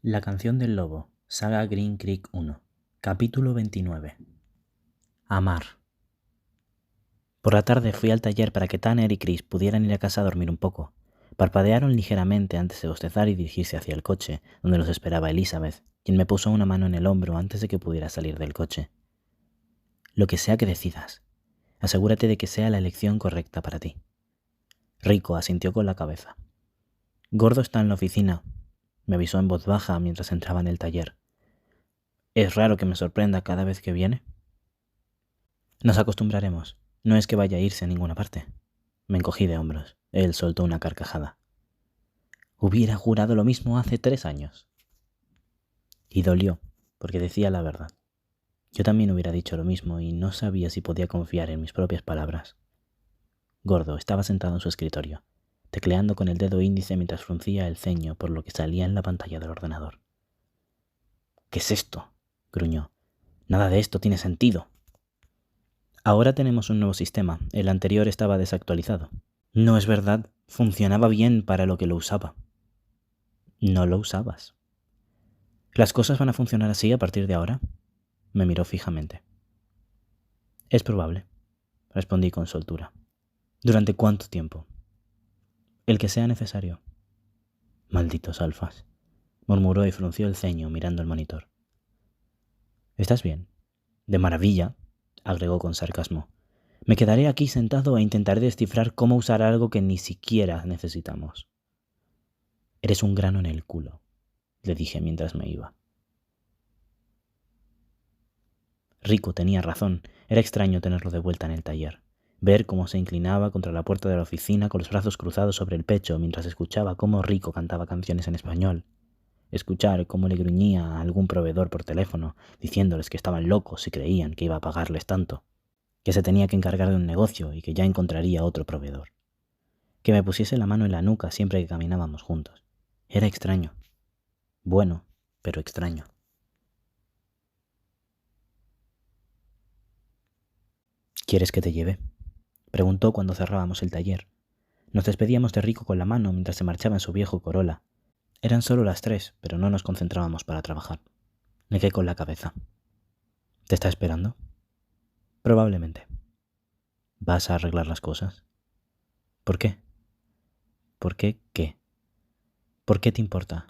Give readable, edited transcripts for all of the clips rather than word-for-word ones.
La canción del lobo, Saga Green Creek 1, capítulo 29. Amar. Por la tarde fui al taller para que Tanner y Chris pudieran ir a casa a dormir un poco. Parpadearon ligeramente antes de bostezar y dirigirse hacia el coche, donde los esperaba Elizabeth, quien me puso una mano en el hombro antes de que pudiera salir del coche. Lo que sea que decidas, asegúrate de que sea la elección correcta para ti. Rico asintió con la cabeza. Gordo está en la oficina, me avisó en voz baja mientras entraba en el taller. ¿Es raro que me sorprenda cada vez que viene? Nos acostumbraremos. No es que vaya a irse a ninguna parte. Me encogí de hombros. Él soltó una carcajada. Hubiera jurado lo mismo hace 3 años. Y dolió, porque decía la verdad. Yo también hubiera dicho lo mismo y no sabía si podía confiar en mis propias palabras. Gordo estaba sentado en su escritorio, tecleando con el dedo índice mientras fruncía el ceño por lo que salía en la pantalla del ordenador. ¿Qué es esto?, gruñó. Nada de esto tiene sentido. Ahora tenemos un nuevo sistema. El anterior estaba desactualizado. No es verdad. Funcionaba bien para lo que lo usaba. No lo usabas. ¿Las cosas van a funcionar así a partir de ahora? Me miró fijamente. Es probable, respondí con soltura. ¿Durante cuánto tiempo? El que sea necesario. Malditos alfas, murmuró y frunció el ceño mirando el monitor. ¿Estás bien? De maravilla, agregó con sarcasmo. Me quedaré aquí sentado e intentaré descifrar cómo usar algo que ni siquiera necesitamos. Eres un grano en el culo, le dije mientras me iba. Rico tenía razón. Era extraño tenerlo de vuelta en el taller. Ver cómo se inclinaba contra la puerta de la oficina con los brazos cruzados sobre el pecho mientras escuchaba cómo Rico cantaba canciones en español. Escuchar cómo le gruñía a algún proveedor por teléfono, diciéndoles que estaban locos si creían que iba a pagarles tanto, que se tenía que encargar de un negocio y que ya encontraría otro proveedor. Que me pusiese la mano en la nuca siempre que caminábamos juntos. Era extraño. Bueno, pero extraño. ¿Quieres que te lleve?, preguntó cuando cerrábamos el taller. Nos despedíamos de Rico con la mano mientras se marchaba en su viejo Corolla. Eran solo las 3, pero no nos concentrábamos para trabajar. Negué con la cabeza. ¿Te está esperando? Probablemente. ¿Vas a arreglar las cosas? ¿Por qué? ¿Por qué qué? ¿Por qué te importa?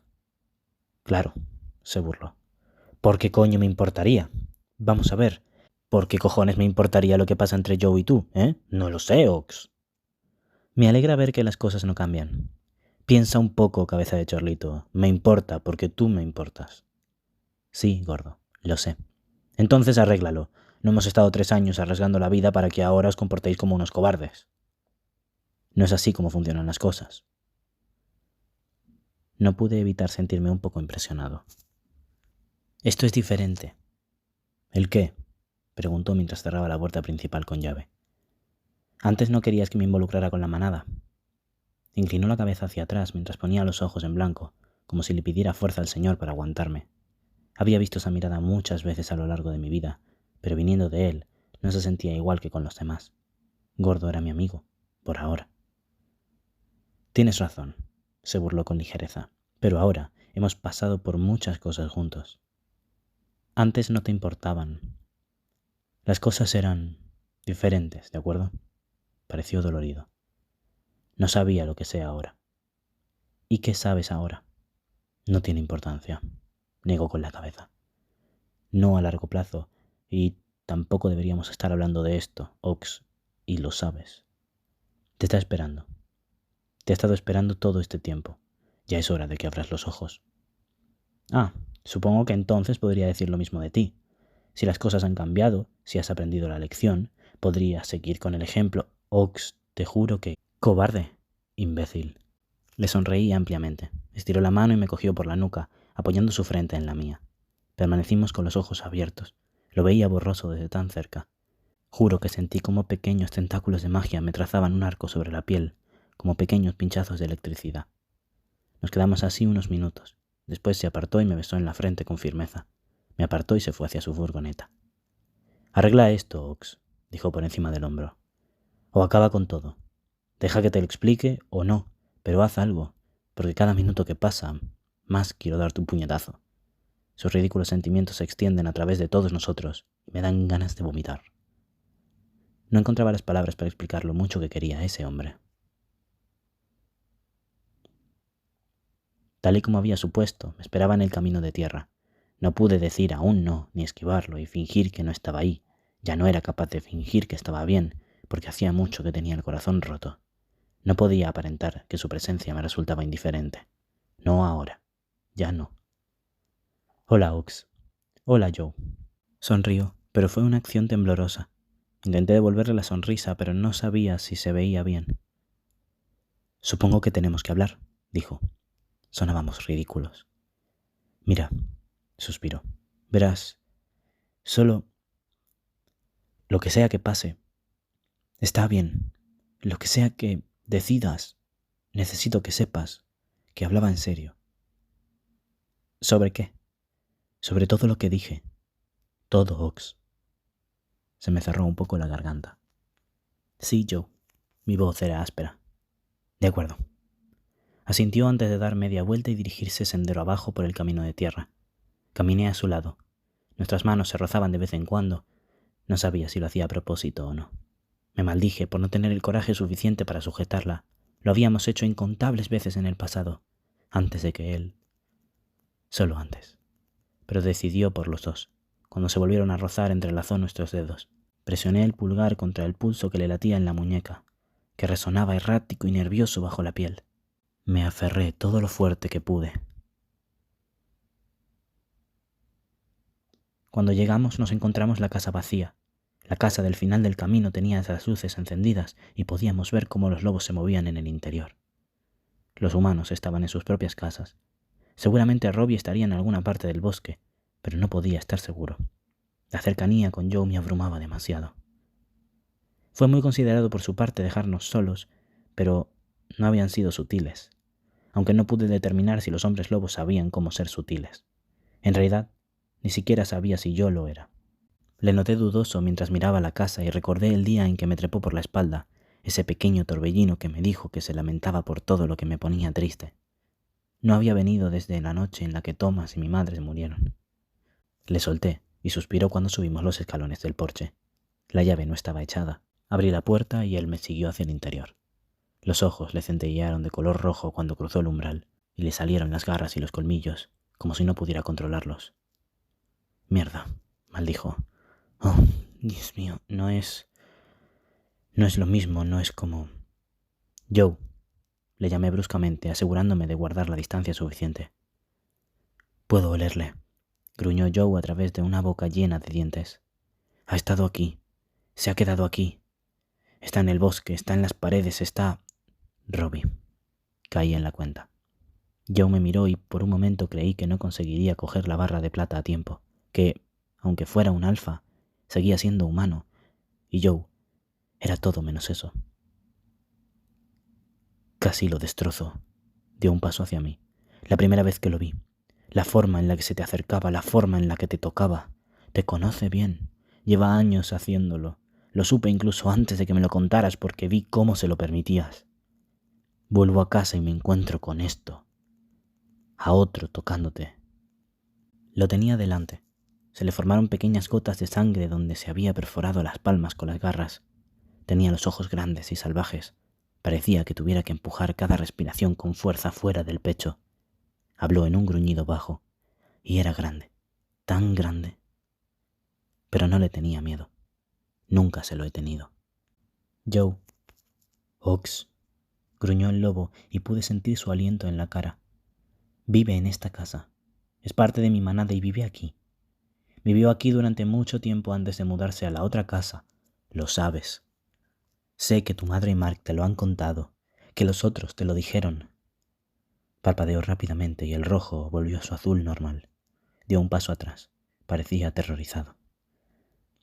Claro, se burló. ¿Por qué coño me importaría? Vamos a ver. ¿Por qué cojones me importaría lo que pasa entre Joe y tú, eh? No lo sé, Ox. Me alegra ver que las cosas no cambian. Piensa un poco, cabeza de chorlito. Me importa porque tú me importas. Sí, gordo, lo sé. Entonces arréglalo. No hemos estado 3 años arriesgando la vida para que ahora os comportéis como unos cobardes. No es así como funcionan las cosas. No pude evitar sentirme un poco impresionado. Esto es diferente. ¿El qué?, preguntó mientras cerraba la puerta principal con llave. Antes no querías que me involucrara con la manada. Inclinó la cabeza hacia atrás mientras ponía los ojos en blanco, como si le pidiera fuerza al Señor para aguantarme. Había visto esa mirada muchas veces a lo largo de mi vida, pero viniendo de él, no se sentía igual que con los demás. Gordo era mi amigo, por ahora. Tienes razón, se burló con ligereza, pero ahora hemos pasado por muchas cosas juntos. Antes no te importaban. Las cosas eran diferentes, ¿de acuerdo? Pareció dolorido. No sabía lo que sé ahora. ¿Y qué sabes ahora? No tiene importancia, negó con la cabeza. No a largo plazo, y tampoco deberíamos estar hablando de esto, Ox, y lo sabes. Te está esperando. Te ha estado esperando todo este tiempo. Ya es hora de que abras los ojos. Ah, supongo que entonces podría decir lo mismo de ti. Si las cosas han cambiado, si has aprendido la lección, podrías seguir con el ejemplo. Ox, te juro que... Cobarde, imbécil. Le sonreí ampliamente. Estiró la mano y me cogió por la nuca, apoyando su frente en la mía. Permanecimos con los ojos abiertos. Lo veía borroso desde tan cerca. Juro que sentí como pequeños tentáculos de magia me trazaban un arco sobre la piel, como pequeños pinchazos de electricidad. Nos quedamos así unos minutos. Después se apartó y me besó en la frente con firmeza. Me apartó y se fue hacia su furgoneta. Arregla esto, Ox, dijo por encima del hombro. O acaba con todo. Deja que te lo explique o no, pero haz algo, porque cada minuto que pasa... más quiero darte un puñetazo. Sus ridículos sentimientos se extienden a través de todos nosotros y me dan ganas de vomitar. No encontraba las palabras para explicar lo mucho que quería a ese hombre. Tal y como había supuesto, me esperaba en el camino de tierra. No pude decir aún no, ni esquivarlo y fingir que no estaba ahí. Ya no era capaz de fingir que estaba bien, porque hacía mucho que tenía el corazón roto. No podía aparentar que su presencia me resultaba indiferente. No ahora. Ya no. Hola, Ox. Hola, Joe. Sonrió, pero fue una acción temblorosa. Intenté devolverle la sonrisa, pero no sabía si se veía bien. Supongo que tenemos que hablar, dijo. Sonábamos ridículos. Mira, suspiró. Verás, solo lo que sea que pase, está bien. Lo que sea que decidas, necesito que sepas que hablaba en serio. ¿Sobre qué? Sobre todo lo que dije. Todo, Ox. Se me cerró un poco la garganta. Sí, Joe. Mi voz era áspera. De acuerdo. Asintió antes de dar media vuelta y dirigirse sendero abajo por el camino de tierra. Caminé a su lado. Nuestras manos se rozaban de vez en cuando. No sabía si lo hacía a propósito o no. Me maldije por no tener el coraje suficiente para sujetarla. Lo habíamos hecho incontables veces en el pasado, antes de que él... Solo antes. Pero decidió por los dos. Cuando se volvieron a rozar, entrelazó nuestros dedos. Presioné el pulgar contra el pulso que le latía en la muñeca, que resonaba errático y nervioso bajo la piel. Me aferré todo lo fuerte que pude. Cuando llegamos nos encontramos la casa vacía. La casa del final del camino tenía esas luces encendidas y podíamos ver cómo los lobos se movían en el interior. Los humanos estaban en sus propias casas. Seguramente Robbie estaría en alguna parte del bosque, pero no podía estar seguro. La cercanía con Joe me abrumaba demasiado. Fue muy considerado por su parte dejarnos solos, pero no habían sido sutiles, aunque no pude determinar si los hombres lobos sabían cómo ser sutiles. En realidad, ni siquiera sabía si yo lo era. Le noté dudoso mientras miraba la casa y recordé el día en que me trepó por la espalda, ese pequeño torbellino que me dijo que se lamentaba por todo lo que me ponía triste. No había venido desde la noche en la que Thomas y mi madre murieron. Le solté y suspiró cuando subimos los escalones del porche. La llave no estaba echada. Abrí la puerta y él me siguió hacia el interior. Los ojos le centellearon de color rojo cuando cruzó el umbral y le salieron las garras y los colmillos, como si no pudiera controlarlos. Mierda, maldijo. Oh, Dios mío, no es lo mismo, no es como... Joe, le llamé bruscamente, asegurándome de guardar la distancia suficiente. Puedo olerle, gruñó Joe a través de una boca llena de dientes. Ha estado aquí, se ha quedado aquí. Está en el bosque, está en las paredes, está... Robbie. Caí en la cuenta. Joe me miró y por un momento creí que no conseguiría coger la barra de plata a tiempo, que, aunque fuera un alfa, seguía siendo humano, y Joe era todo menos eso. Casi lo destrozó. Dio un paso hacia mí. La primera vez que lo vi. La forma en la que se te acercaba, la forma en la que te tocaba. Te conoce bien. Lleva años haciéndolo. Lo supe incluso antes de que me lo contaras porque vi cómo se lo permitías. Vuelvo a casa y me encuentro con esto. A otro tocándote. Lo tenía delante. Se le formaron pequeñas gotas de sangre donde se había perforado las palmas con las garras. Tenía los ojos grandes y salvajes. Parecía que tuviera que empujar cada respiración con fuerza fuera del pecho. Habló en un gruñido bajo, y era grande, tan grande. Pero no le tenía miedo. Nunca se lo he tenido. Joe. Ox. Gruñó el lobo y pude sentir su aliento en la cara. Vive en esta casa. Es parte de mi manada y vive aquí. Vivió aquí durante mucho tiempo antes de mudarse a la otra casa. Lo sabes. Sé que tu madre y Mark te lo han contado, que los otros te lo dijeron. Parpadeó rápidamente y el rojo volvió a su azul normal. Dio un paso atrás. Parecía aterrorizado.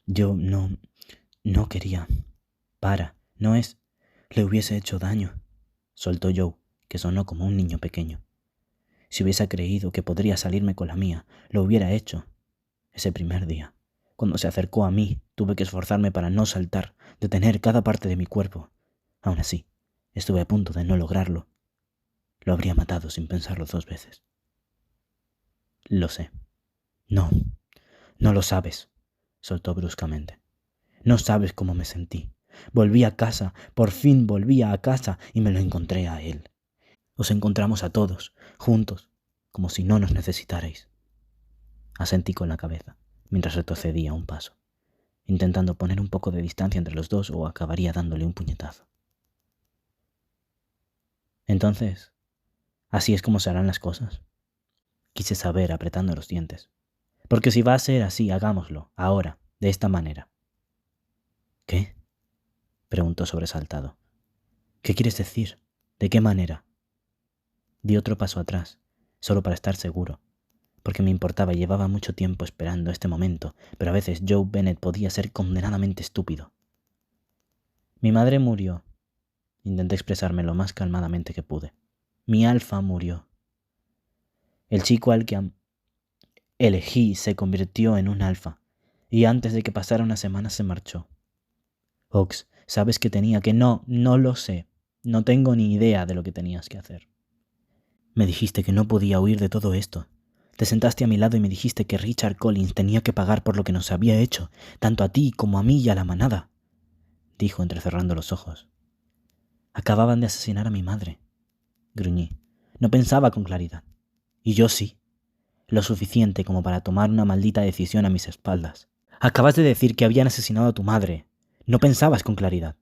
Yo no quería. Para, no es... Le hubiese hecho daño. Soltó Joe, que sonó como un niño pequeño. Si hubiese creído que podría salirme con la mía, lo hubiera hecho. Ese primer día, cuando se acercó a mí, tuve que esforzarme para no saltar, detener cada parte de mi cuerpo. Aún así, estuve a punto de no lograrlo. Lo habría matado sin pensarlo 2 veces. Lo sé. No, no lo sabes, soltó bruscamente. No sabes cómo me sentí. Volví a casa, por fin volví a casa y me lo encontré a él. Os encontramos a todos, juntos, como si no nos necesitarais. Asentí con la cabeza, mientras retrocedía un paso, intentando poner un poco de distancia entre los dos o acabaría dándole un puñetazo. Entonces, ¿así es como se harán las cosas? Quise saber apretando los dientes. Porque si va a ser así, hagámoslo, ahora, de esta manera. ¿Qué? Preguntó sobresaltado. ¿Qué quieres decir? ¿De qué manera? Di otro paso atrás, solo para estar seguro, porque me importaba y llevaba mucho tiempo esperando este momento, pero a veces Joe Bennett podía ser condenadamente estúpido. Mi madre murió. Intenté expresarme lo más calmadamente que pude. Mi Alfa murió. El chico al que elegí se convirtió en un alfa, y antes de que pasara una semana se marchó. Ox, sabes que tenía que... No lo sé. No tengo ni idea de lo que tenías que hacer. Me dijiste que no podía huir de todo esto. Te sentaste a mi lado y me dijiste que Richard Collins tenía que pagar por lo que nos había hecho, tanto a ti como a mí y a la manada, dijo entrecerrando los ojos. Acababan de asesinar a mi madre, gruñí. No pensaba con claridad. Y yo sí. Lo suficiente como para tomar una maldita decisión a mis espaldas. Acabas de decir que habían asesinado a tu madre. No pensabas con claridad.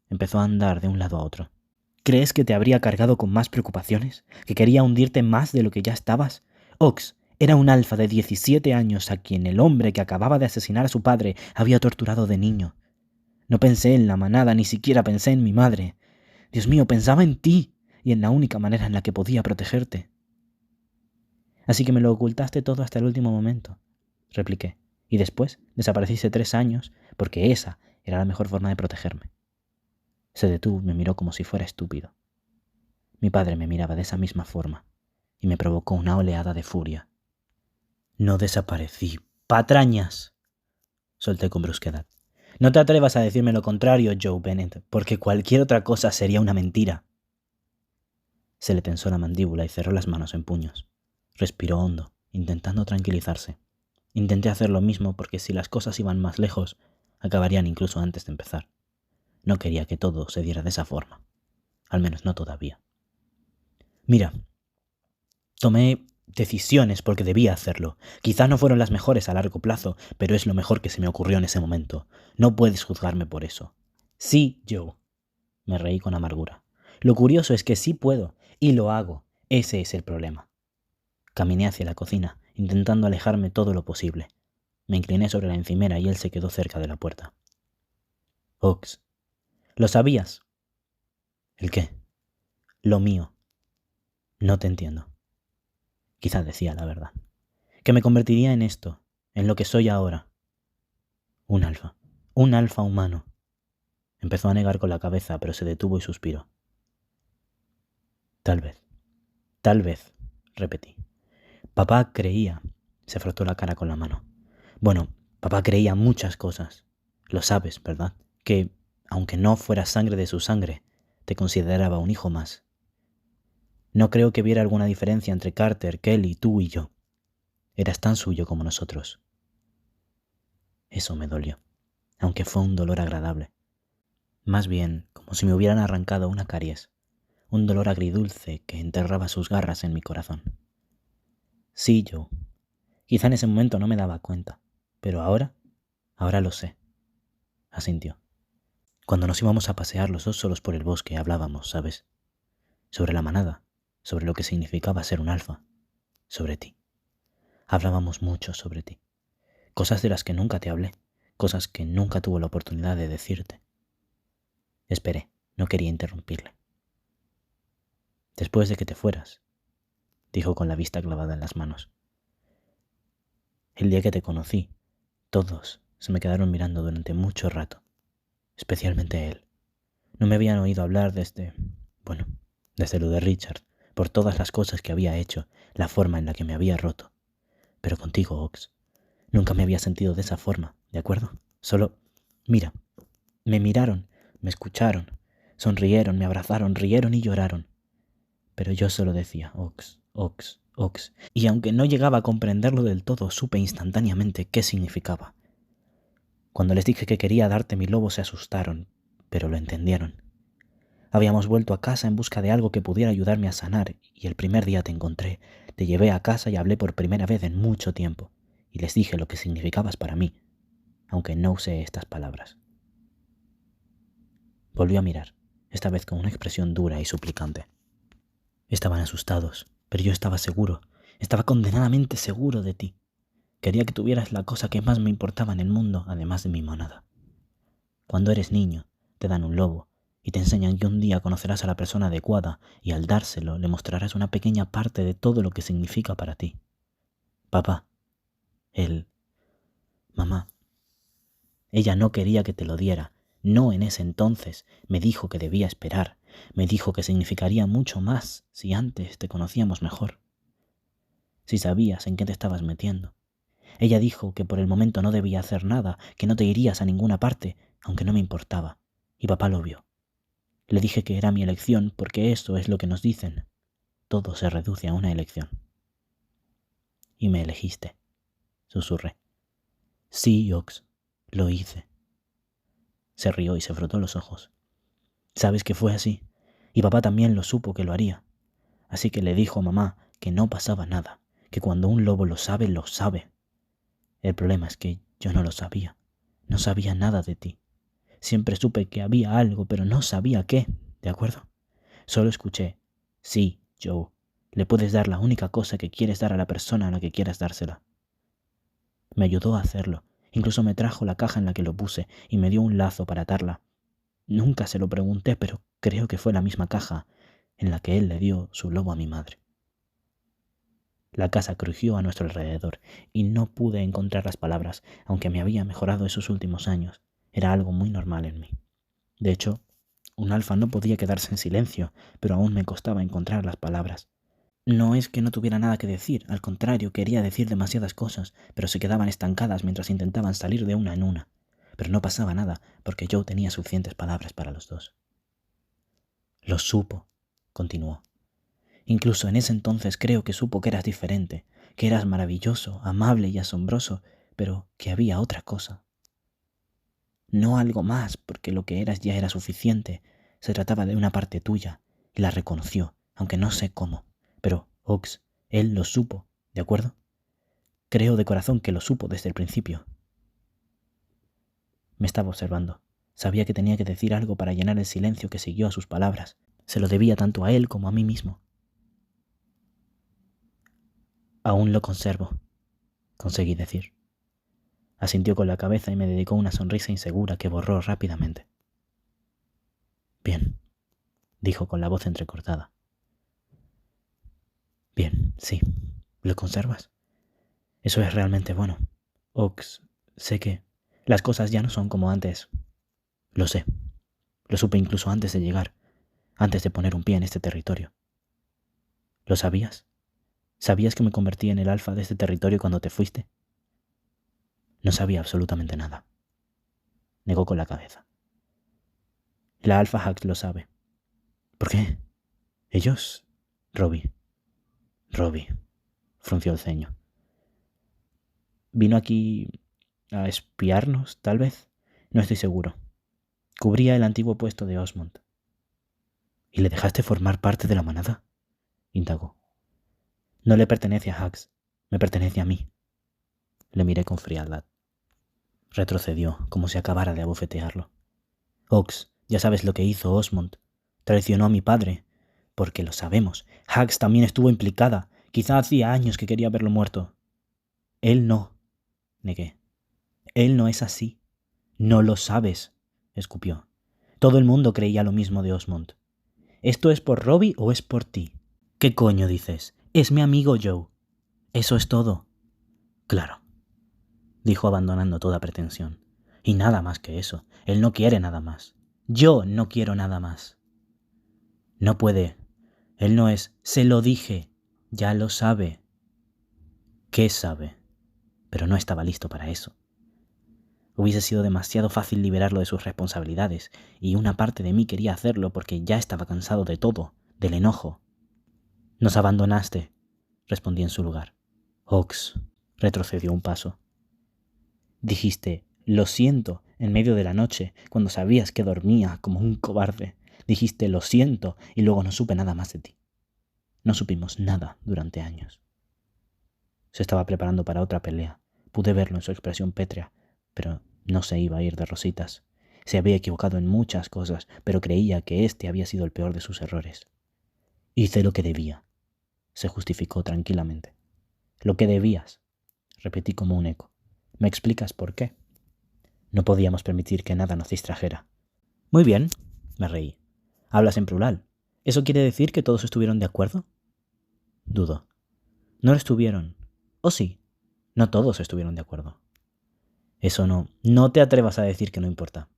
Empezó a andar de un lado a otro. ¿Crees que te habría cargado con más preocupaciones? ¿Que quería hundirte más de lo que ya estabas? Ox era un alfa de 17 años a quien el hombre que acababa de asesinar a su padre había torturado de niño. No pensé en la manada, ni siquiera pensé en mi madre. Dios mío, pensaba en ti y en la única manera en la que podía protegerte. Así que me lo ocultaste todo hasta el último momento, repliqué, y después desapareciste 3 años porque esa era la mejor forma de protegerme. Se detuvo y me miró como si fuera estúpido. Mi padre me miraba de esa misma forma y me provocó una oleada de furia. No desaparecí. ¡Patrañas!, solté con brusquedad. No te atrevas a decirme lo contrario, Joe Bennett, porque cualquier otra cosa sería una mentira. Se le tensó la mandíbula y cerró las manos en puños. Respiró hondo, intentando tranquilizarse. Intenté hacer lo mismo porque si las cosas iban más lejos, acabarían incluso antes de empezar. No quería que todo se diera de esa forma. Al menos no todavía. Mira, tomé decisiones porque debía hacerlo. Quizás no fueron las mejores a largo plazo, pero es lo mejor que se me ocurrió en ese momento. No puedes juzgarme por eso. Sí, Joe. Me reí con amargura. Lo curioso es que sí puedo, y lo hago. Ese es el problema. Caminé hacia la cocina, intentando alejarme todo lo posible. Me incliné sobre la encimera y él se quedó cerca de la puerta. Ox, ¿lo sabías? ¿El qué? Lo mío. No te entiendo. Quizás decía la verdad. Que me convertiría en esto, en lo que soy ahora. Un alfa humano. Empezó a negar con la cabeza, pero se detuvo y suspiró. Tal vez, repetí. Papá creía, se frotó la cara con la mano. Bueno, papá creía muchas cosas. Lo sabes, ¿verdad? Que, aunque no fuera sangre de su sangre, te consideraba un hijo más. No creo que viera alguna diferencia entre Carter, Kelly, tú y yo. Eras tan suyo como nosotros. Eso me dolió, aunque fue un dolor agradable. Más bien, como si me hubieran arrancado una caries, un dolor agridulce que enterraba sus garras en mi corazón. Sí, yo. Quizá en ese momento no me daba cuenta, pero ahora lo sé, asintió. Cuando nos íbamos a pasear los dos solos por el bosque hablábamos, ¿sabes? Sobre la manada, sobre lo que significaba ser un alfa, sobre ti. Hablábamos mucho sobre ti. Cosas de las que nunca te hablé, cosas que nunca tuve la oportunidad de decirte. Esperé, no quería interrumpirle. Después de que te fueras, dijo con la vista clavada en las manos. El día que te conocí, todos se me quedaron mirando durante mucho rato, especialmente él. No me habían oído hablar desde lo de Richard, por todas las cosas que había hecho, la forma en la que me había roto. Pero contigo, Ox, nunca me había sentido de esa forma, ¿de acuerdo? Solo, mira, me miraron, me escucharon, sonrieron, me abrazaron, rieron y lloraron. Pero yo solo decía, Ox, Ox, Ox, y aunque no llegaba a comprenderlo del todo, supe instantáneamente qué significaba. Cuando les dije que quería darte mi lobo se asustaron, pero lo entendieron. Habíamos vuelto a casa en busca de algo que pudiera ayudarme a sanar, y el primer día te encontré, te llevé a casa y hablé por primera vez en mucho tiempo, y les dije lo que significabas para mí, aunque no usé estas palabras. Volvió a mirar, esta vez con una expresión dura y suplicante. Estaban asustados, pero yo estaba seguro, estaba condenadamente seguro de ti. Quería que tuvieras la cosa que más me importaba en el mundo, además de mi monada. Cuando eres niño, te dan un lobo, y te enseñan que un día conocerás a la persona adecuada y al dárselo le mostrarás una pequeña parte de todo lo que significa para ti. Papá, él, mamá. Ella no quería que te lo diera, no en ese entonces, me dijo que debía esperar, me dijo que significaría mucho más si antes te conocíamos mejor, si sabías en qué te estabas metiendo. Ella dijo que por el momento no debía hacer nada, que no te irías a ninguna parte, aunque no me importaba, y papá lo vio. Le dije que era mi elección porque eso es lo que nos dicen. Todo se reduce a una elección. Y me elegiste, susurré. Sí, Ox, lo hice. Se rió y se frotó los ojos. Sabes que fue así, y papá también lo supo que lo haría. Así que le dijo a mamá que no pasaba nada, que cuando un lobo lo sabe, lo sabe. El problema es que yo no lo sabía, no sabía nada de ti. Siempre supe que había algo, pero no sabía qué, ¿de acuerdo? Solo escuché, sí, Joe, le puedes dar la única cosa que quieres dar a la persona a la que quieras dársela. Me ayudó a hacerlo, incluso me trajo la caja en la que lo puse y me dio un lazo para atarla. Nunca se lo pregunté, pero creo que fue la misma caja en la que él le dio su lobo a mi madre. La casa crujió a nuestro alrededor y no pude encontrar las palabras, aunque me había mejorado esos últimos años. Era algo muy normal en mí. De hecho, un alfa no podía quedarse en silencio, pero aún me costaba encontrar las palabras. No es que no tuviera nada que decir, al contrario, quería decir demasiadas cosas, pero se quedaban estancadas mientras intentaban salir de una en una. Pero no pasaba nada, porque Joe tenía suficientes palabras para los dos. Lo supo, continuó. Incluso en ese entonces creo que supo que eras diferente, que eras maravilloso, amable y asombroso, pero que había otra cosa. No algo más, porque lo que eras ya era suficiente. Se trataba de una parte tuya, y la reconoció, aunque no sé cómo. Pero, Ox, él lo supo, ¿de acuerdo? Creo de corazón que lo supo desde el principio. Me estaba observando. Sabía que tenía que decir algo para llenar el silencio que siguió a sus palabras. Se lo debía tanto a él como a mí mismo. Aún lo conservo, conseguí decir. Asintió con la cabeza y me dedicó una sonrisa insegura que borró rápidamente. Bien, dijo con la voz entrecortada. Bien, sí, ¿lo conservas? Eso es realmente bueno. Ox, sé que las cosas ya no son como antes. Lo sé. Lo supe incluso antes de llegar, antes de poner un pie en este territorio. ¿Lo sabías? ¿Sabías que me convertí en el alfa de este territorio cuando te fuiste? No sabía absolutamente nada. Negó con la cabeza. La Alpha Hax lo sabe. ¿Por qué? ¿Ellos? Robbie, frunció el ceño. ¿Vino aquí a espiarnos, tal vez? No estoy seguro. Cubría el antiguo puesto de Osmond. ¿Y le dejaste formar parte de la manada? Indagó. No le pertenece a Hax, me pertenece a mí. Le miré con frialdad. Retrocedió, como si acabara de abofetearlo. Ox, ya sabes lo que hizo Osmond. Traicionó a mi padre. Porque lo sabemos. Hax también estuvo implicada. Quizá hacía años que quería verlo muerto. Él no, negué. Él no es así. No lo sabes, escupió. Todo el mundo creía lo mismo de Osmond. ¿Esto es por Robbie o es por ti? ¿Qué coño dices? Es mi amigo Joe. Eso es todo. Claro, dijo abandonando toda pretensión. Y nada más que eso. Él no quiere nada más. Yo no quiero nada más. No puede. Él no es. Se lo dije. Ya lo sabe. ¿Qué sabe? Pero no estaba listo para eso. Hubiese sido demasiado fácil liberarlo de sus responsabilidades, y una parte de mí quería hacerlo porque ya estaba cansado de todo, del enojo. Nos abandonaste. respondí en su lugar. Ox, retrocedió un paso. Dijiste, lo siento, en medio de la noche, cuando sabías que dormía como un cobarde. Dijiste, lo siento, y luego no supe nada más de ti. No supimos nada durante años. Se estaba preparando para otra pelea. Pude verlo en su expresión pétrea, pero no se iba a ir de rositas. Se había equivocado en muchas cosas, pero creía que este había sido el peor de sus errores. Hice lo que debía, se justificó tranquilamente. Lo que debías, repetí como un eco. ¿Me explicas por qué? No podíamos permitir que nada nos distrajera. Muy bien, me reí. Hablas en plural. ¿Eso quiere decir que todos estuvieron de acuerdo? Dudo. No lo estuvieron. ¿O sí? No todos estuvieron de acuerdo. Eso no. No te atrevas a decir que no importa.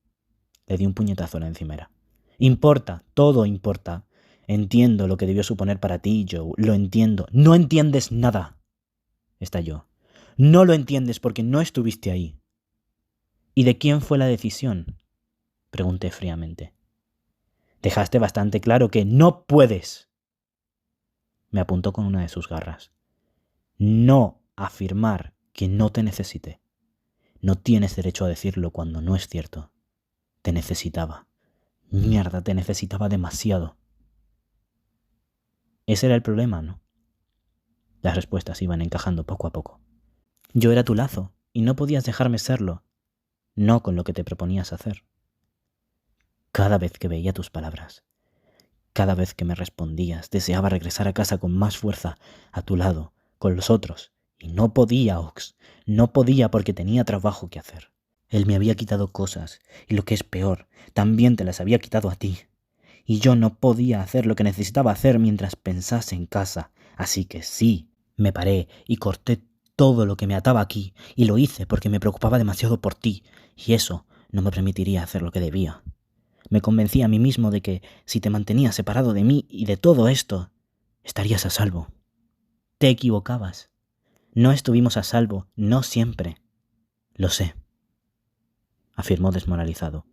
Le di un puñetazo a la encimera. Importa, todo importa. Entiendo lo que debió suponer para ti, Joe. Lo entiendo. No entiendes nada. Estalló. No lo entiendes porque no estuviste ahí. ¿Y de quién fue la decisión? Pregunté fríamente. Dejaste bastante claro que no puedes. Me apuntó con una de sus garras. No afirmar que no te necesité. No tienes derecho a decirlo cuando no es cierto. Te necesitaba. Mierda, te necesitaba demasiado. Ese era el problema, ¿no? Las respuestas iban encajando poco a poco. Yo era tu lazo, y no podías dejarme serlo. No con lo que te proponías hacer. Cada vez que veía tus palabras, cada vez que me respondías, deseaba regresar a casa con más fuerza, a tu lado, con los otros. Y no podía, Ox. No podía porque tenía trabajo que hacer. Él me había quitado cosas, y lo que es peor, también te las había quitado a ti. Y yo no podía hacer lo que necesitaba hacer mientras pensase en casa. Así que sí, me paré y corté todo lo que me ataba aquí, y lo hice porque me preocupaba demasiado por ti, y eso no me permitiría hacer lo que debía. Me convencí a mí mismo de que si te mantenías separado de mí y de todo esto, estarías a salvo. Te equivocabas. No estuvimos a salvo, no siempre. Lo sé, afirmó desmoralizado.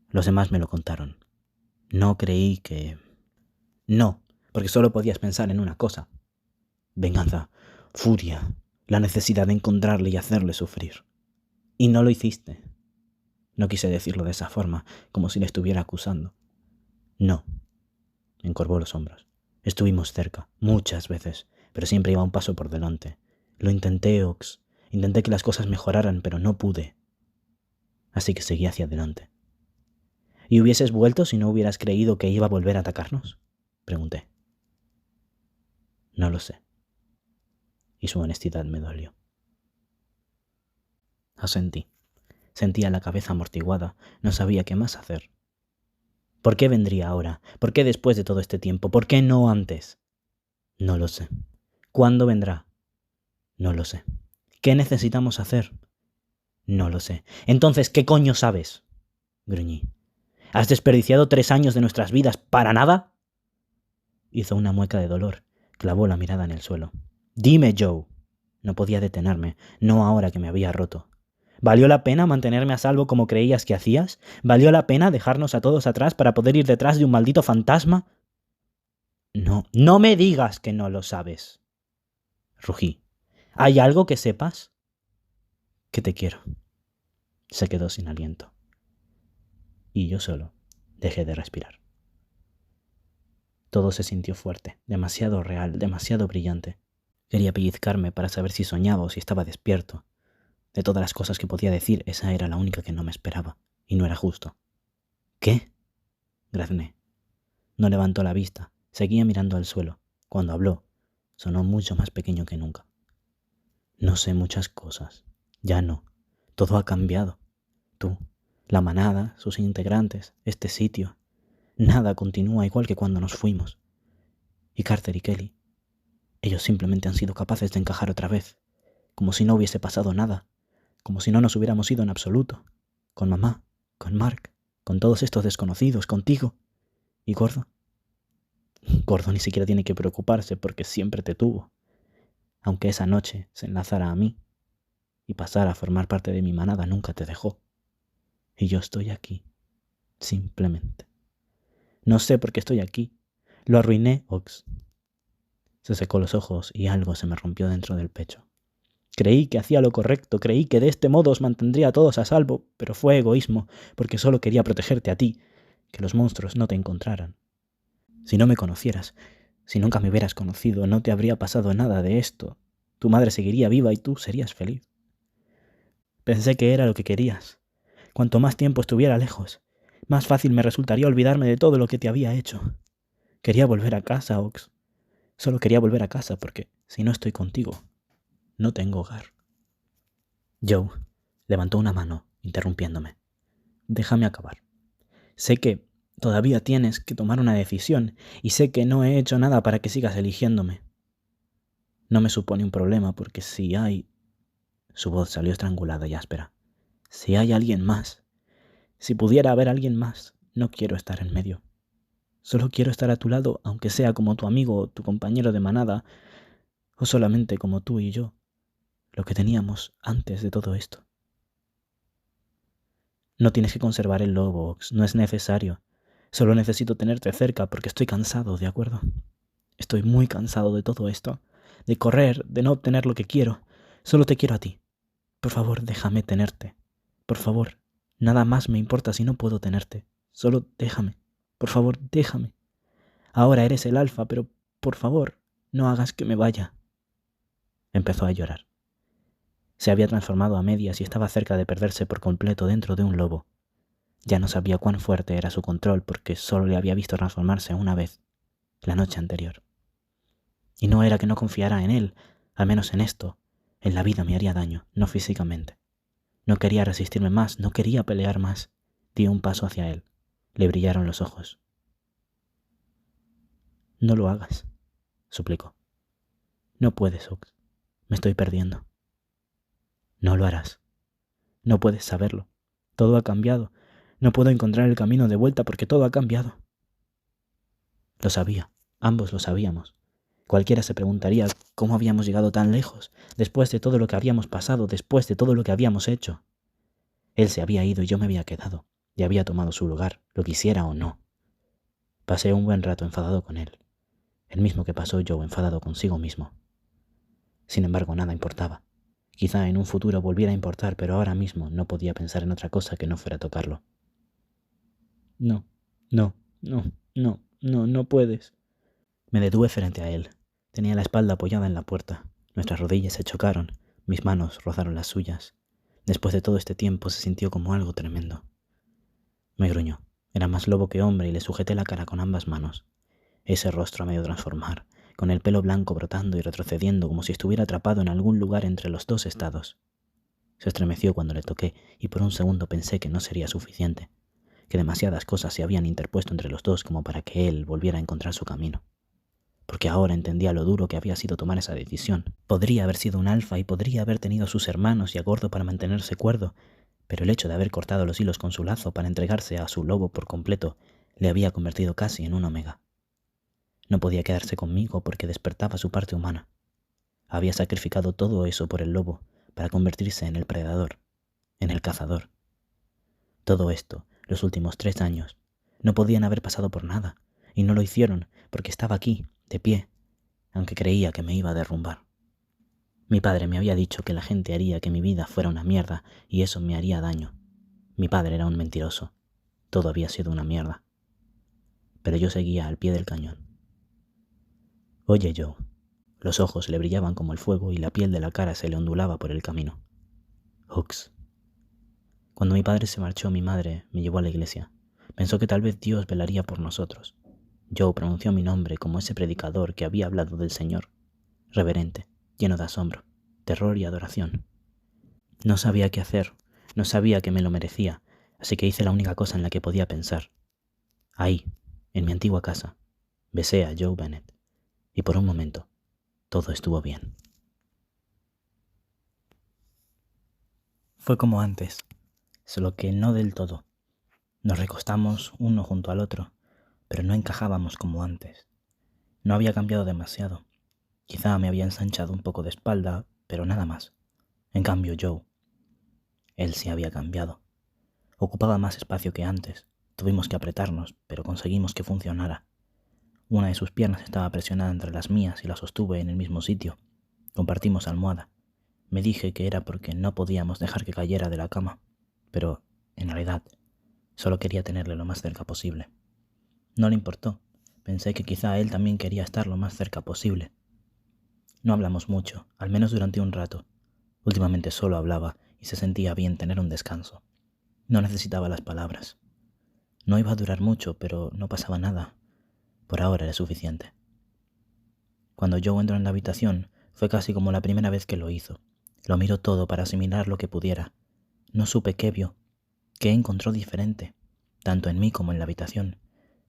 Los demás me lo contaron. No creí que... No, porque solo podías pensar en una cosa. Venganza, furia, la necesidad de encontrarle y hacerle sufrir. Y no lo hiciste. No quise decirlo de esa forma, como si le estuviera acusando. No, encorvó los hombros. Estuvimos cerca, muchas veces, pero siempre iba un paso por delante. Lo intenté, Ox. Intenté que las cosas mejoraran, pero no pude. Así que seguí hacia adelante. ¿Y hubieses vuelto si no hubieras creído que iba a volver a atacarnos? Pregunté. No lo sé. Y su honestidad me dolió. Asentí. Sentía la cabeza amortiguada. No sabía qué más hacer. ¿Por qué vendría ahora? ¿Por qué después de todo este tiempo? ¿Por qué no antes? No lo sé. ¿Cuándo vendrá? No lo sé. ¿Qué necesitamos hacer? No lo sé. Entonces, ¿qué coño sabes? Gruñí. ¿Has desperdiciado 3 años de nuestras vidas para nada? Hizo una mueca de dolor. Clavó la mirada en el suelo. Dime, Joe. No podía detenerme, no ahora que me había roto. ¿Valió la pena mantenerme a salvo como creías que hacías? ¿Valió la pena dejarnos a todos atrás para poder ir detrás de un maldito fantasma? No, no me digas que no lo sabes. Rugí. ¿Hay algo que sepas? Que te quiero. Se quedó sin aliento. Y yo solo dejé de respirar. Todo se sintió fuerte, demasiado real, demasiado brillante. Quería pellizcarme para saber si soñaba o si estaba despierto. De todas las cosas que podía decir, esa era la única que no me esperaba, y no era justo. ¿Qué? Grazné. No levantó la vista, seguía mirando al suelo. Cuando habló, sonó mucho más pequeño que nunca. No sé muchas cosas. Ya no. Todo ha cambiado. Tú, la manada, sus integrantes, este sitio. Nada continúa igual que cuando nos fuimos. Y Carter y Kelly. Ellos simplemente han sido capaces de encajar otra vez, como si no hubiese pasado nada, como si no nos hubiéramos ido en absoluto. Con mamá, con Mark, con todos estos desconocidos, contigo. ¿Y Gordo? Gordo ni siquiera tiene que preocuparse porque siempre te tuvo. Aunque esa noche se enlazara a mí y pasara a formar parte de mi manada, nunca te dejó. Y yo estoy aquí, simplemente. No sé por qué estoy aquí. Lo arruiné, Ox. Se secó los ojos y algo se me rompió dentro del pecho. Creí que hacía lo correcto, creí que de este modo os mantendría a todos a salvo, pero fue egoísmo, porque solo quería protegerte a ti, que los monstruos no te encontraran. Si no me conocieras, si nunca me hubieras conocido, no te habría pasado nada de esto. Tu madre seguiría viva y tú serías feliz. Pensé que era lo que querías. Cuanto más tiempo estuviera lejos, más fácil me resultaría olvidarme de todo lo que te había hecho. Quería volver a casa, Ox. Solo quería volver a casa porque, si no estoy contigo, no tengo hogar. Joe levantó una mano, interrumpiéndome. Déjame acabar. Sé que todavía tienes que tomar una decisión y sé que no he hecho nada para que sigas eligiéndome. No me supone un problema porque si hay... Su voz salió estrangulada y áspera. Si hay alguien más, si pudiera haber alguien más, no quiero estar en medio. Solo quiero estar a tu lado, aunque sea como tu amigo o tu compañero de manada, o solamente como tú y yo, lo que teníamos antes de todo esto. No tienes que conservar el lobo, Ox, no es necesario. Solo necesito tenerte cerca porque estoy cansado, ¿de acuerdo? Estoy muy cansado de todo esto, de correr, de no obtener lo que quiero. Solo te quiero a ti. Por favor, déjame tenerte. Por favor, nada más me importa si no puedo tenerte. Solo déjame. Por favor, déjame. Ahora eres el alfa, pero por favor, no hagas que me vaya. Empezó a llorar. Se había transformado a medias y estaba cerca de perderse por completo dentro de un lobo. Ya no sabía cuán fuerte era su control porque solo le había visto transformarse una vez, la noche anterior. Y no era que no confiara en él, al menos en esto. En la vida me haría daño, no físicamente. No quería resistirme más, no quería pelear más. Di un paso hacia él. Le brillaron los ojos. No lo hagas, suplicó. No puedes, Ox. Me estoy perdiendo. No lo harás. No puedes saberlo. Todo ha cambiado. No puedo encontrar el camino de vuelta porque todo ha cambiado. Lo sabía. Ambos lo sabíamos. Cualquiera se preguntaría cómo habíamos llegado tan lejos, después de todo lo que habíamos pasado, después de todo lo que habíamos hecho. Él se había ido y yo me había quedado, y había tomado su lugar, lo quisiera o no. Pasé un buen rato enfadado con él, el mismo que pasó yo enfadado consigo mismo. Sin embargo, nada importaba. Quizá en un futuro volviera a importar, pero ahora mismo no podía pensar en otra cosa que no fuera tocarlo. No, no, no, no, no, no puedes. Me detuve frente a él. Tenía la espalda apoyada en la puerta. Nuestras rodillas se chocaron. Mis manos rozaron las suyas. Después de todo este tiempo se sintió como algo tremendo. Me gruñó. Era más lobo que hombre y le sujeté la cara con ambas manos. Ese rostro a medio transformar, con el pelo blanco brotando y retrocediendo como si estuviera atrapado en algún lugar entre los dos estados. Se estremeció cuando le toqué y por un segundo pensé que no sería suficiente, que demasiadas cosas se habían interpuesto entre los dos como para que él volviera a encontrar su camino. Porque ahora entendía lo duro que había sido tomar esa decisión. Podría haber sido un alfa y podría haber tenido a sus hermanos y a Gordo para mantenerse cuerdo, pero el hecho de haber cortado los hilos con su lazo para entregarse a su lobo por completo le había convertido casi en un omega. No podía quedarse conmigo porque despertaba su parte humana. Había sacrificado todo eso por el lobo para convertirse en el predador, en el cazador. Todo esto, los últimos 3 años, no podían haber pasado por nada, y no lo hicieron porque estaba aquí, de pie, aunque creía que me iba a derrumbar. Mi padre me había dicho que la gente haría que mi vida fuera una mierda y eso me haría daño. Mi padre era un mentiroso. Todo había sido una mierda. Pero yo seguía al pie del cañón. Oye, Joe. Los ojos le brillaban como el fuego y la piel de la cara se le ondulaba por el camino. Ox. Cuando mi padre se marchó, mi madre me llevó a la iglesia. Pensó que tal vez Dios velaría por nosotros. Joe pronunció mi nombre como ese predicador que había hablado del Señor, reverente, lleno de asombro, terror y adoración. No sabía qué hacer, no sabía que me lo merecía, así que hice la única cosa en la que podía pensar. Ahí, en mi antigua casa, besé a Joe Bennett, y por un momento, todo estuvo bien. Fue como antes, solo que no del todo. Nos recostamos uno junto al otro, pero no encajábamos como antes. No había cambiado demasiado. Quizá me había ensanchado un poco de espalda, pero nada más. En cambio, Joe, él sí había cambiado. Ocupaba más espacio que antes. Tuvimos que apretarnos, pero conseguimos que funcionara. Una de sus piernas estaba presionada entre las mías y la sostuve en el mismo sitio. Compartimos almohada. Me dije que era porque no podíamos dejar que cayera de la cama, pero, en realidad, solo quería tenerle lo más cerca posible. No le importó. Pensé que quizá él también quería estar lo más cerca posible. No hablamos mucho, al menos durante un rato. Últimamente solo hablaba y se sentía bien tener un descanso. No necesitaba las palabras. No iba a durar mucho, pero no pasaba nada. Por ahora era suficiente. Cuando Joe entró en la habitación, fue casi como la primera vez que lo hizo. Lo miró todo para asimilar lo que pudiera. No supe qué vio, qué encontró diferente, tanto en mí como en la habitación,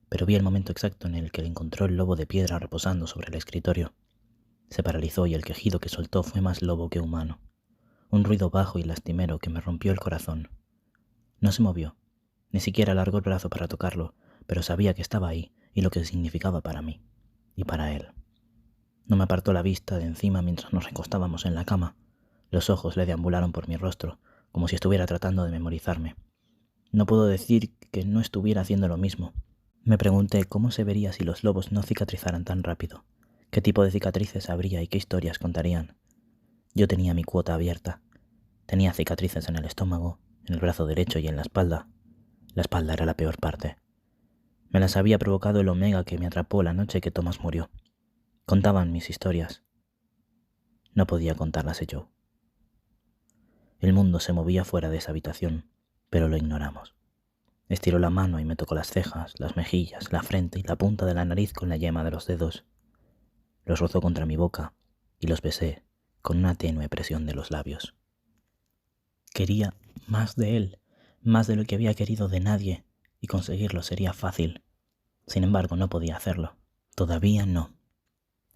pero vi el momento exacto en el que encontró el lobo de piedra reposando sobre el escritorio. Se paralizó y el quejido que soltó fue más lobo que humano. Un ruido bajo y lastimero que me rompió el corazón. No se movió, ni siquiera alargó el brazo para tocarlo, pero sabía que estaba ahí y lo que significaba para mí y para él. No me apartó la vista de encima mientras nos recostábamos en la cama. Los ojos le deambularon por mi rostro, como si estuviera tratando de memorizarme. No puedo decir que no estuviera haciendo lo mismo. Me pregunté cómo se vería si los lobos no cicatrizaran tan rápido, qué tipo de cicatrices habría y qué historias contarían. Yo tenía mi cuota abierta. Tenía cicatrices en el estómago, en el brazo derecho y en la espalda. La espalda era la peor parte. Me las había provocado el Omega que me atrapó la noche que Thomas murió. Contaban mis historias. No podía contarlas a Joe. El mundo se movía fuera de esa habitación, pero lo ignoramos. Estiró la mano y me tocó las cejas, las mejillas, la frente y la punta de la nariz con la yema de los dedos. Los rozó contra mi boca y los besé con una tenue presión de los labios. Quería más de él, más de lo que había querido de nadie, y conseguirlo sería fácil. Sin embargo, no podía hacerlo. Todavía no.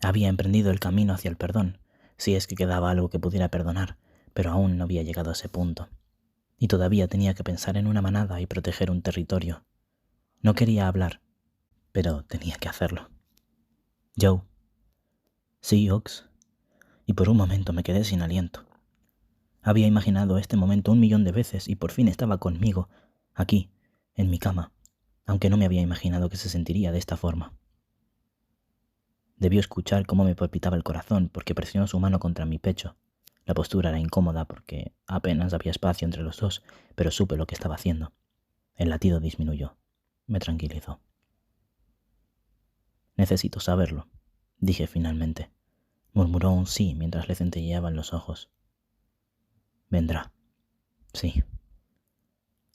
Había emprendido el camino hacia el perdón, si es que quedaba algo que pudiera perdonar, pero aún no había llegado a ese punto. Y todavía tenía que pensar en una manada y proteger un territorio. No quería hablar, pero tenía que hacerlo. Joe. Sí, Ox. Y por un momento me quedé sin aliento. Había imaginado este momento 1.000.000 de veces y por fin estaba conmigo, aquí, en mi cama, aunque no me había imaginado que se sentiría de esta forma. Debió escuchar cómo me palpitaba el corazón porque presionó su mano contra mi pecho. La postura era incómoda porque apenas había espacio entre los dos, pero supe lo que estaba haciendo. El latido disminuyó. Me tranquilizó. Necesito saberlo, dije finalmente. Murmuró un sí mientras le centelleaban los ojos. Vendrá. Sí.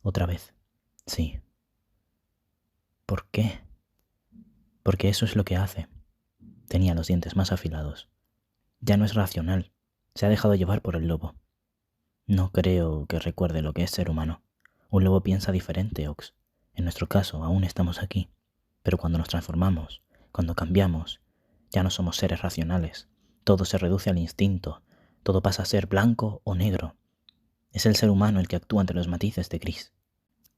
Otra vez. Sí. ¿Por qué? Porque eso es lo que hace. Tenía los dientes más afilados. Ya no es racional. Se ha dejado llevar por el lobo. No creo que recuerde lo que es ser humano. Un lobo piensa diferente, Ox. En nuestro caso, aún estamos aquí. Pero cuando nos transformamos, cuando cambiamos, ya no somos seres racionales. Todo se reduce al instinto. Todo pasa a ser blanco o negro. Es el ser humano el que actúa entre los matices de gris.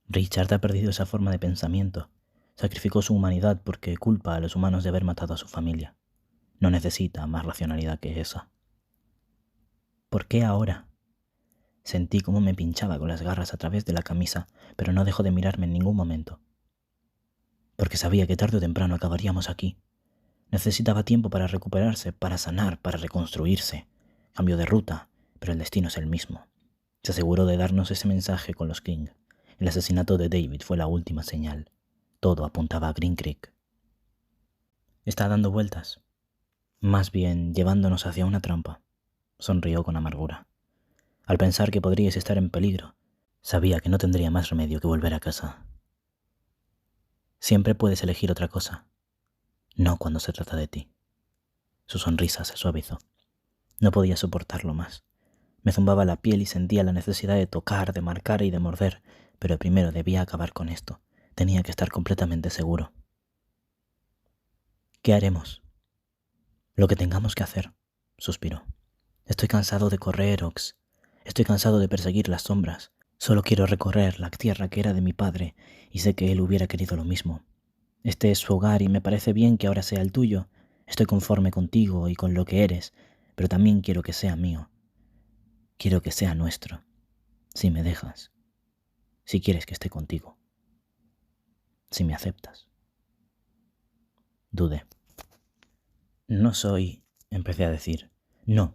Richard ha perdido esa forma de pensamiento. Sacrificó su humanidad porque culpa a los humanos de haber matado a su familia. No necesita más racionalidad que esa. ¿Por qué ahora? Sentí cómo me pinchaba con las garras a través de la camisa, pero no dejó de mirarme en ningún momento. Porque sabía que tarde o temprano acabaríamos aquí. Necesitaba tiempo para recuperarse, para sanar, para reconstruirse. Cambio de ruta, pero el destino es el mismo. Se aseguró de darnos ese mensaje con los King. El asesinato de David fue la última señal. Todo apuntaba a Green Creek. Está dando vueltas. Más bien llevándonos hacia una trampa. Sonrió con amargura. Al pensar que podríais estar en peligro, sabía que no tendría más remedio que volver a casa. Siempre puedes elegir otra cosa. No cuando se trata de ti. Su sonrisa se suavizó. No podía soportarlo más. Me zumbaba la piel y sentía la necesidad de tocar, de marcar y de morder, pero primero debía acabar con esto. Tenía que estar completamente seguro. ¿Qué haremos? Lo que tengamos que hacer, suspiró. Estoy cansado de correr, Ox. Estoy cansado de perseguir las sombras. Solo quiero recorrer la tierra que era de mi padre y sé que él hubiera querido lo mismo. Este es su hogar y me parece bien que ahora sea el tuyo. Estoy conforme contigo y con lo que eres, pero también quiero que sea mío. Quiero que sea nuestro, si me dejas, si quieres que esté contigo, si me aceptas. Dudé. No soy... empecé a decir. No,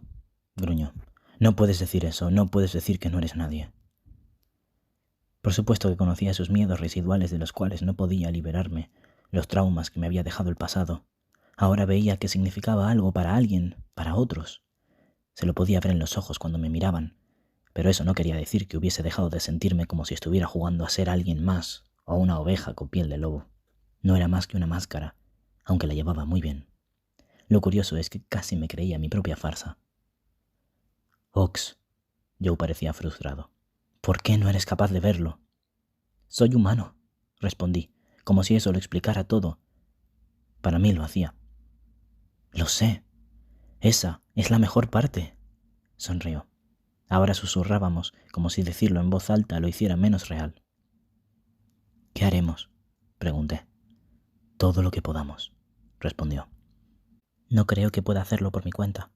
gruñó. No puedes decir eso, no puedes decir que no eres nadie. Por supuesto que conocía esos miedos residuales de los cuales no podía liberarme, los traumas que me había dejado el pasado. Ahora veía que significaba algo para alguien, para otros. Se lo podía ver en los ojos cuando me miraban, pero eso no quería decir que hubiese dejado de sentirme como si estuviera jugando a ser alguien más o una oveja con piel de lobo. No era más que una máscara, aunque la llevaba muy bien. Lo curioso es que casi me creía mi propia farsa. Ox, Joe parecía frustrado. ¿Por qué no eres capaz de verlo? Soy humano, respondí, como si eso lo explicara todo. Para mí lo hacía. Lo sé. Esa es la mejor parte, sonrió. Ahora susurrábamos, como si decirlo en voz alta lo hiciera menos real. ¿Qué haremos?, pregunté. Todo lo que podamos, respondió. No creo que pueda hacerlo por mi cuenta.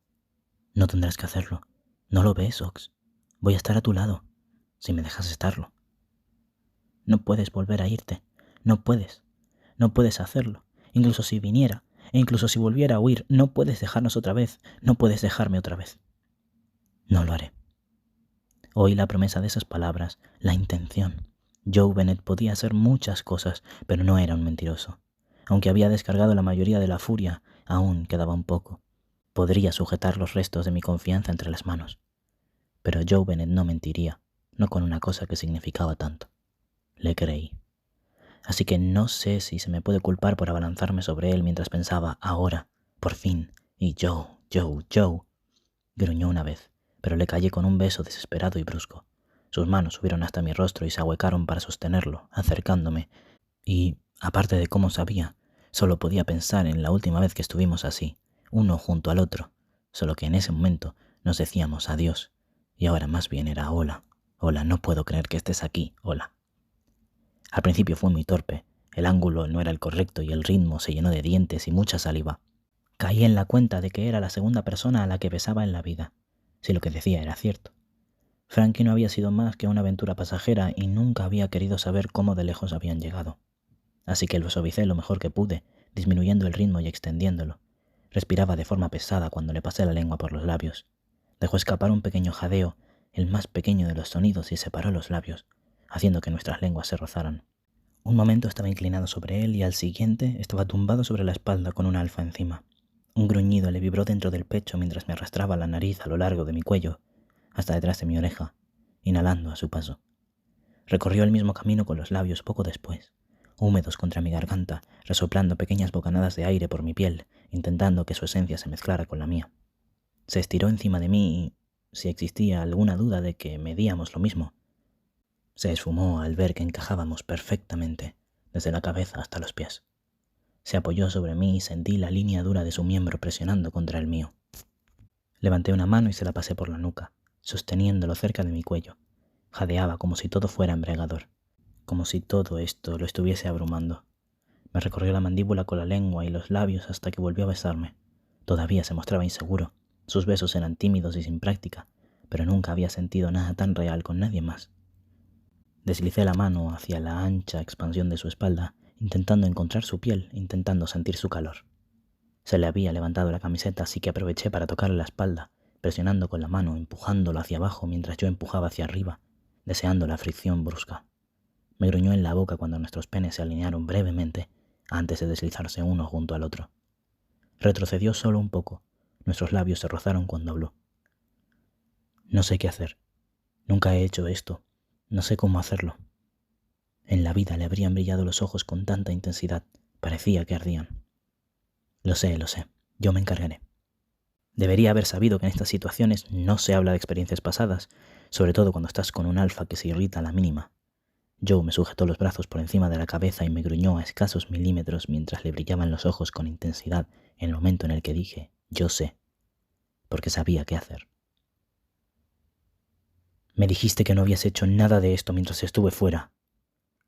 No tendrás que hacerlo. ¿No lo ves, Ox? Voy a estar a tu lado, si me dejas estarlo. No puedes volver a irte. No puedes. No puedes hacerlo. Incluso si viniera, e incluso si volviera a huir, no puedes dejarnos otra vez. No puedes dejarme otra vez. No lo haré. Oí la promesa de esas palabras, la intención. Joe Bennett podía hacer muchas cosas, pero no era un mentiroso. Aunque había descargado la mayoría de la furia, aún quedaba un poco. Podría sujetar los restos de mi confianza entre las manos. Pero Joe Bennett no mentiría, no con una cosa que significaba tanto. Le creí. Así que no sé si se me puede culpar por abalanzarme sobre él mientras pensaba, ahora, por fin, y Joe. Gruñó una vez, pero le callé con un beso desesperado y brusco. Sus manos subieron hasta mi rostro y se ahuecaron para sostenerlo, acercándome, y, aparte de cómo sabía, solo podía pensar en la última vez que estuvimos así, uno junto al otro, solo que en ese momento nos decíamos adiós, y ahora más bien era hola, no puedo creer que estés aquí, hola. Al principio fue muy torpe, el ángulo no era el correcto y el ritmo se llenó de dientes y mucha saliva. Caí en la cuenta de que era la segunda persona a la que besaba en la vida, si lo que decía era cierto. Frankie no había sido más que una aventura pasajera y nunca había querido saber cómo de lejos habían llegado. Así que lo suavicé lo mejor que pude, disminuyendo el ritmo y extendiéndolo. Respiraba de forma pesada cuando le pasé la lengua por los labios. Dejó escapar un pequeño jadeo, el más pequeño de los sonidos, y separó los labios, haciendo que nuestras lenguas se rozaran. Un momento estaba inclinado sobre él y al siguiente estaba tumbado sobre la espalda con un alfa encima. Un gruñido le vibró dentro del pecho mientras me arrastraba la nariz a lo largo de mi cuello, hasta detrás de mi oreja, inhalando a su paso. Recorrió el mismo camino con los labios poco después, húmedos contra mi garganta, resoplando pequeñas bocanadas de aire por mi piel, intentando que su esencia se mezclara con la mía. Se estiró encima de mí y, si existía alguna duda de que medíamos lo mismo, se esfumó al ver que encajábamos perfectamente, desde la cabeza hasta los pies. Se apoyó sobre mí y sentí la línea dura de su miembro presionando contra el mío. Levanté una mano y se la pasé por la nuca, sosteniéndolo cerca de mi cuello. Jadeaba como si todo fuera embriagador, como si todo esto lo estuviese abrumando. Me recorrió la mandíbula con la lengua y los labios hasta que volvió a besarme. Todavía se mostraba inseguro. Sus besos eran tímidos y sin práctica, pero nunca había sentido nada tan real con nadie más. Deslicé la mano hacia la ancha expansión de su espalda, intentando encontrar su piel, intentando sentir su calor. Se le había levantado la camiseta, así que aproveché para tocarle la espalda, presionando con la mano, empujándolo hacia abajo mientras yo empujaba hacia arriba, deseando la fricción brusca. Me gruñó en la boca cuando nuestros penes se alinearon brevemente, antes de deslizarse uno junto al otro. Retrocedió solo un poco. Nuestros labios se rozaron cuando habló. No sé qué hacer. Nunca he hecho esto. No sé cómo hacerlo. En la vida le habrían brillado los ojos con tanta intensidad. Parecía que ardían. Lo sé. Yo me encargaré. Debería haber sabido que en estas situaciones no se habla de experiencias pasadas, sobre todo cuando estás con un alfa que se irrita a la mínima. Joe me sujetó los brazos por encima de la cabeza y me gruñó a escasos milímetros mientras le brillaban los ojos con intensidad en el momento en el que dije, yo sé, porque sabía qué hacer. Me dijiste que no habías hecho nada de esto mientras estuve fuera,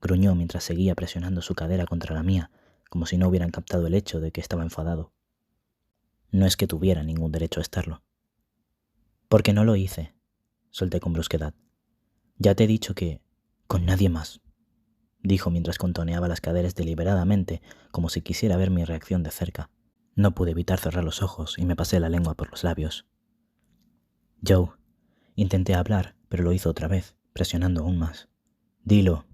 gruñó mientras seguía presionando su cadera contra la mía, como si no hubieran captado el hecho de que estaba enfadado. No es que tuviera ningún derecho a estarlo. Porque no lo hice, solté con brusquedad. Ya te he dicho que... con nadie más. dijo mientras contoneaba las caderas deliberadamente, como si quisiera ver mi reacción de cerca. No pude evitar cerrar los ojos y me pasé la lengua por los labios. Joe. Intenté hablar, pero lo hizo otra vez, presionando aún más. Dilo,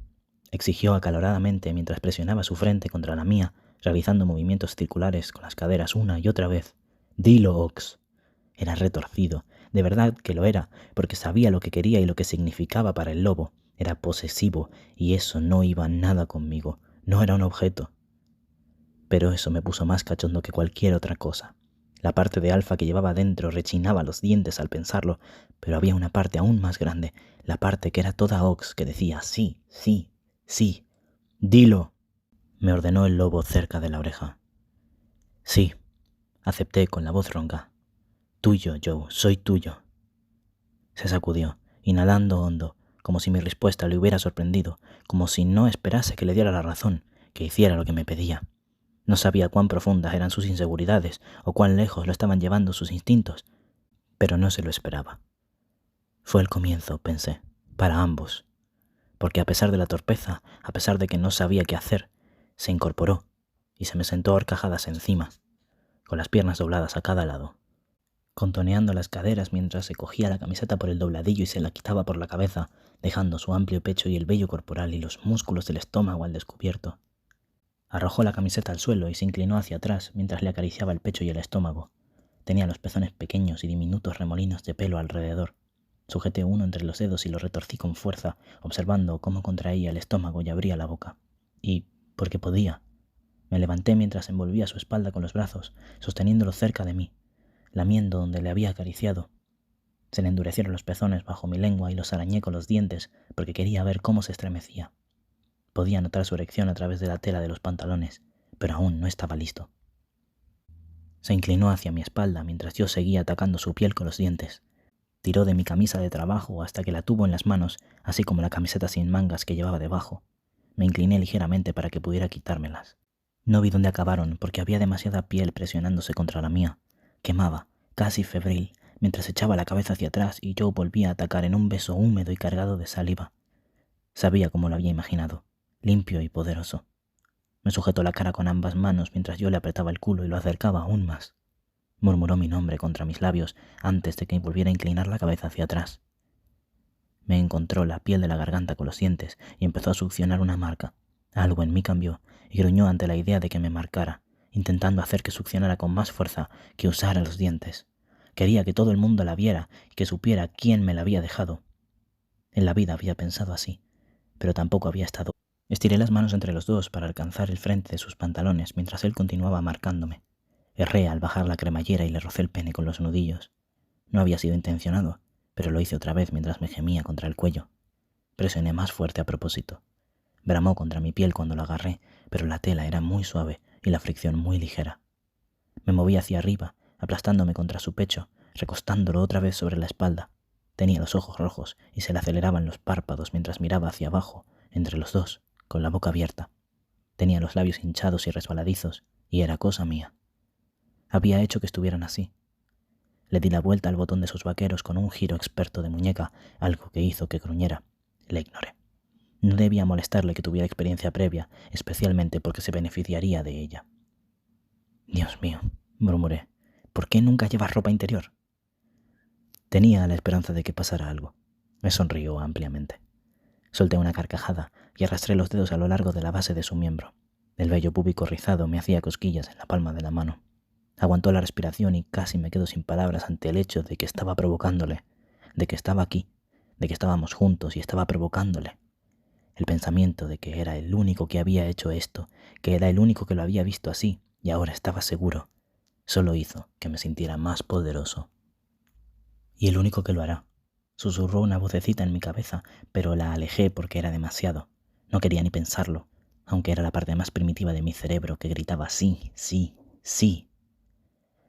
exigió acaloradamente mientras presionaba su frente contra la mía, realizando movimientos circulares con las caderas una y otra vez. Dilo, Ox. Era retorcido, de verdad que lo era, porque sabía lo que quería y lo que significaba para el lobo. Era posesivo, y eso no iba nada conmigo, no era un objeto. Pero eso me puso más cachondo que cualquier otra cosa. La parte de Alfa que llevaba dentro rechinaba los dientes al pensarlo, pero había una parte aún más grande, la parte que era toda Ox, que decía sí, sí, sí. Dilo, me ordenó el lobo cerca de la oreja. Sí, acepté con la voz ronca. Tuyo, Joe, soy tuyo. Se sacudió, inhalando hondo, como si mi respuesta le hubiera sorprendido, como si no esperase que le diera la razón, que hiciera lo que me pedía. No sabía cuán profundas eran sus inseguridades o cuán lejos lo estaban llevando sus instintos, pero no se lo esperaba. Fue el comienzo, pensé, para ambos, porque a pesar de la torpeza, a pesar de que no sabía qué hacer, se incorporó y se me sentó a horcajadas encima, con las piernas dobladas a cada lado, contoneando las caderas mientras se cogía la camiseta por el dobladillo y se la quitaba por la cabeza, dejando su amplio pecho y el vello corporal y los músculos del estómago al descubierto. Arrojó la camiseta al suelo y se inclinó hacia atrás mientras le acariciaba el pecho y el estómago. Tenía los pezones pequeños y diminutos remolinos de pelo alrededor. Sujeté uno entre los dedos y lo retorcí con fuerza, observando cómo contraía el estómago y abría la boca. Y, porque podía, me levanté mientras envolvía su espalda con los brazos, sosteniéndolo cerca de mí, lamiendo donde le había acariciado. Se le endurecieron los pezones bajo mi lengua y los arañé con los dientes porque quería ver cómo se estremecía. Podía notar su erección a través de la tela de los pantalones, pero aún no estaba listo. Se inclinó hacia mi espalda mientras yo seguía atacando su piel con los dientes. Tiró de mi camisa de trabajo hasta que la tuvo en las manos, así como la camiseta sin mangas que llevaba debajo. Me incliné ligeramente para que pudiera quitármelas. No vi dónde acabaron porque había demasiada piel presionándose contra la mía. Quemaba, casi febril, mientras echaba la cabeza hacia atrás y yo volvía a atacar en un beso húmedo y cargado de saliva. Sabía cómo lo había imaginado, limpio y poderoso. Me sujetó la cara con ambas manos mientras yo le apretaba el culo y lo acercaba aún más. Murmuró mi nombre contra mis labios antes de que volviera a inclinar la cabeza hacia atrás. Me encontró la piel de la garganta con los dientes y empezó a succionar una marca. Algo en mí cambió y gruñó ante la idea de que me marcara, intentando hacer que succionara con más fuerza, que usara los dientes. Quería que todo el mundo la viera y que supiera quién me la había dejado. En la vida había pensado así, pero tampoco había estado. Estiré las manos entre los dos para alcanzar el frente de sus pantalones mientras él continuaba marcándome. Erré al bajar la cremallera y le rocé el pene con los nudillos. No había sido intencionado, pero lo hice otra vez mientras me gemía contra el cuello. Presioné más fuerte a propósito. Bramó contra mi piel cuando lo agarré, pero la tela era muy suave y la fricción muy ligera. Me moví hacia arriba, aplastándome contra su pecho, recostándolo otra vez sobre la espalda. Tenía los ojos rojos y se le aceleraban los párpados mientras miraba hacia abajo, entre los dos, con la boca abierta. Tenía los labios hinchados y resbaladizos, y era cosa mía. Había hecho que estuvieran así. Le di la vuelta al botón de sus vaqueros con un giro experto de muñeca, algo que hizo que gruñera. Le ignoré. No debía molestarle que tuviera experiencia previa, especialmente porque se beneficiaría de ella. Dios mío, murmuré, ¿por qué nunca llevas ropa interior? Tenía la esperanza de que pasara algo. Me sonrió ampliamente. Solté una carcajada y arrastré los dedos a lo largo de la base de su miembro. El vello púbico rizado me hacía cosquillas en la palma de la mano. Aguantó la respiración y casi me quedo sin palabras ante el hecho de que estaba provocándole, de que estaba aquí, de que estábamos juntos y estaba provocándole. El pensamiento de que era el único que había hecho esto, que era el único que lo había visto así y ahora estaba seguro, solo hizo que me sintiera más poderoso. Y el único que lo hará. Susurró una vocecita en mi cabeza, pero la alejé porque era demasiado. No quería ni pensarlo, aunque era la parte más primitiva de mi cerebro que gritaba sí, sí, sí.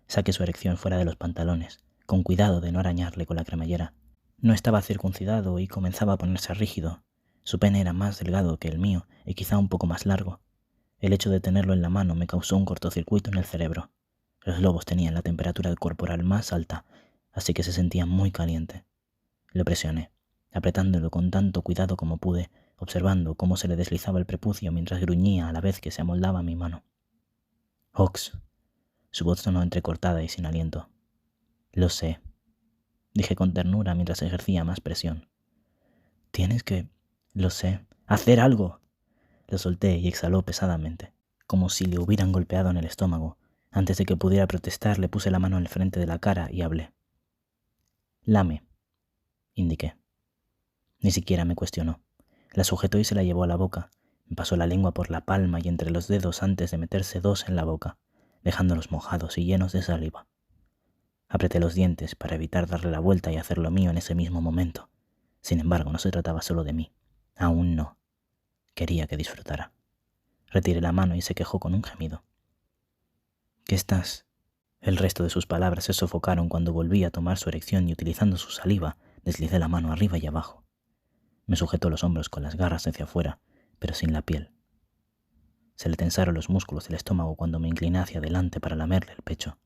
Saqué su erección fuera de los pantalones, con cuidado de no arañarle con la cremallera. No estaba circuncidado y comenzaba a ponerse rígido. Su pene era más delgado que el mío y quizá un poco más largo. El hecho de tenerlo en la mano me causó un cortocircuito en el cerebro. Los lobos tenían la temperatura corporal más alta, así que se sentía muy caliente. Lo presioné, apretándolo con tanto cuidado como pude, observando cómo se le deslizaba el prepucio mientras gruñía a la vez que se amoldaba a mi mano. «Ox». Su voz sonó entrecortada y sin aliento. «Lo sé», dije con ternura mientras ejercía más presión. «Tienes que, lo sé, hacer algo». Lo solté y exhaló pesadamente, como si le hubieran golpeado en el estómago. Antes de que pudiera protestar, le puse la mano en el frente de la cara y hablé. «Lame», indiqué. Ni siquiera me cuestionó. La sujetó y se la llevó a la boca. Me pasó la lengua por la palma y entre los dedos antes de meterse dos en la boca, dejándolos mojados y llenos de saliva. Apreté los dientes para evitar darle la vuelta y hacer lo mío en ese mismo momento. Sin embargo, no se trataba solo de mí. Aún no. Quería que disfrutara. Retiré la mano y se quejó con un gemido. «¿Qué estás?» El resto de sus palabras se sofocaron cuando volví a tomar su erección y utilizando su saliva, deslicé la mano arriba y abajo. Me sujetó los hombros con las garras hacia afuera, pero sin la piel. Se le tensaron los músculos del estómago cuando me incliné hacia adelante para lamerle el pecho.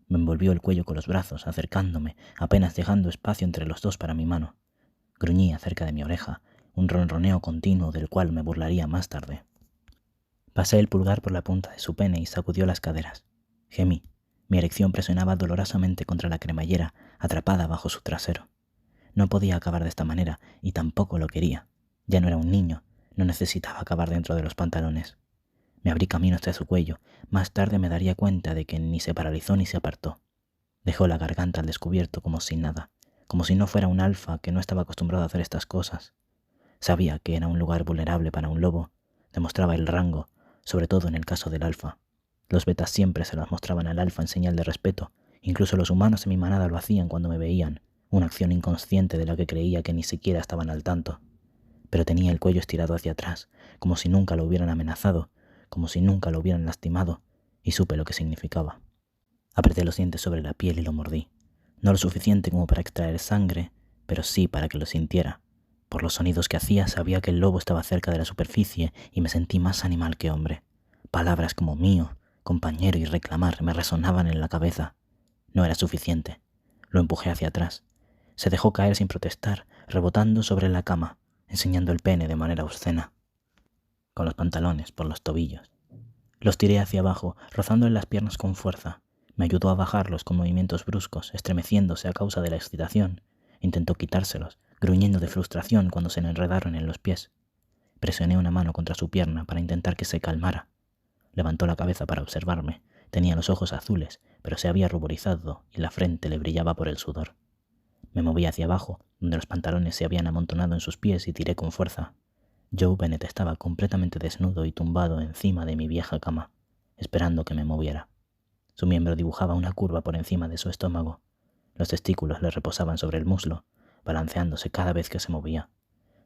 Me envolvió el cuello con los brazos, acercándome, apenas dejando espacio entre los dos para mi mano. Gruñía cerca de mi oreja, un ronroneo continuo del cual me burlaría más tarde. Pasé el pulgar por la punta de su pene y sacudió las caderas. Gemí. Mi erección presionaba dolorosamente contra la cremallera, atrapada bajo su trasero. No podía acabar de esta manera, y tampoco lo quería. Ya no era un niño, no necesitaba acabar dentro de los pantalones. Me abrí camino hasta su cuello. Más tarde me daría cuenta de que ni se paralizó ni se apartó. Dejó la garganta al descubierto como sin nada, como si no fuera un alfa que no estaba acostumbrado a hacer estas cosas. Sabía que era un lugar vulnerable para un lobo. Demostraba el rango, sobre todo en el caso del alfa. Los betas siempre se las mostraban al alfa en señal de respeto. Incluso los humanos en mi manada lo hacían cuando me veían, una acción inconsciente de la que creía que ni siquiera estaban al tanto. Pero tenía el cuello estirado hacia atrás, como si nunca lo hubieran amenazado, como si nunca lo hubieran lastimado, y supe lo que significaba. Apreté los dientes sobre la piel y lo mordí. No lo suficiente como para extraer sangre, pero sí para que lo sintiera. Por los sonidos que hacía sabía que el lobo estaba cerca de la superficie y me sentí más animal que hombre. Palabras como mío, compañero y reclamar me resonaban en la cabeza. No era suficiente. Lo empujé hacia atrás. Se dejó caer sin protestar, rebotando sobre la cama, enseñando el pene de manera obscena, con los pantalones por los tobillos. Los tiré hacia abajo, rozándole las piernas con fuerza. Me ayudó a bajarlos con movimientos bruscos, estremeciéndose a causa de la excitación. Intentó quitárselos, gruñendo de frustración cuando se le enredaron en los pies. Presioné una mano contra su pierna para intentar que se calmara. Levantó la cabeza para observarme. Tenía los ojos azules, pero se había ruborizado y la frente le brillaba por el sudor. Me moví hacia abajo, donde los pantalones se habían amontonado en sus pies y tiré con fuerza. Joe Bennett estaba completamente desnudo y tumbado encima de mi vieja cama, esperando que me moviera. Su miembro dibujaba una curva por encima de su estómago. Los testículos le reposaban sobre el muslo, balanceándose cada vez que se movía.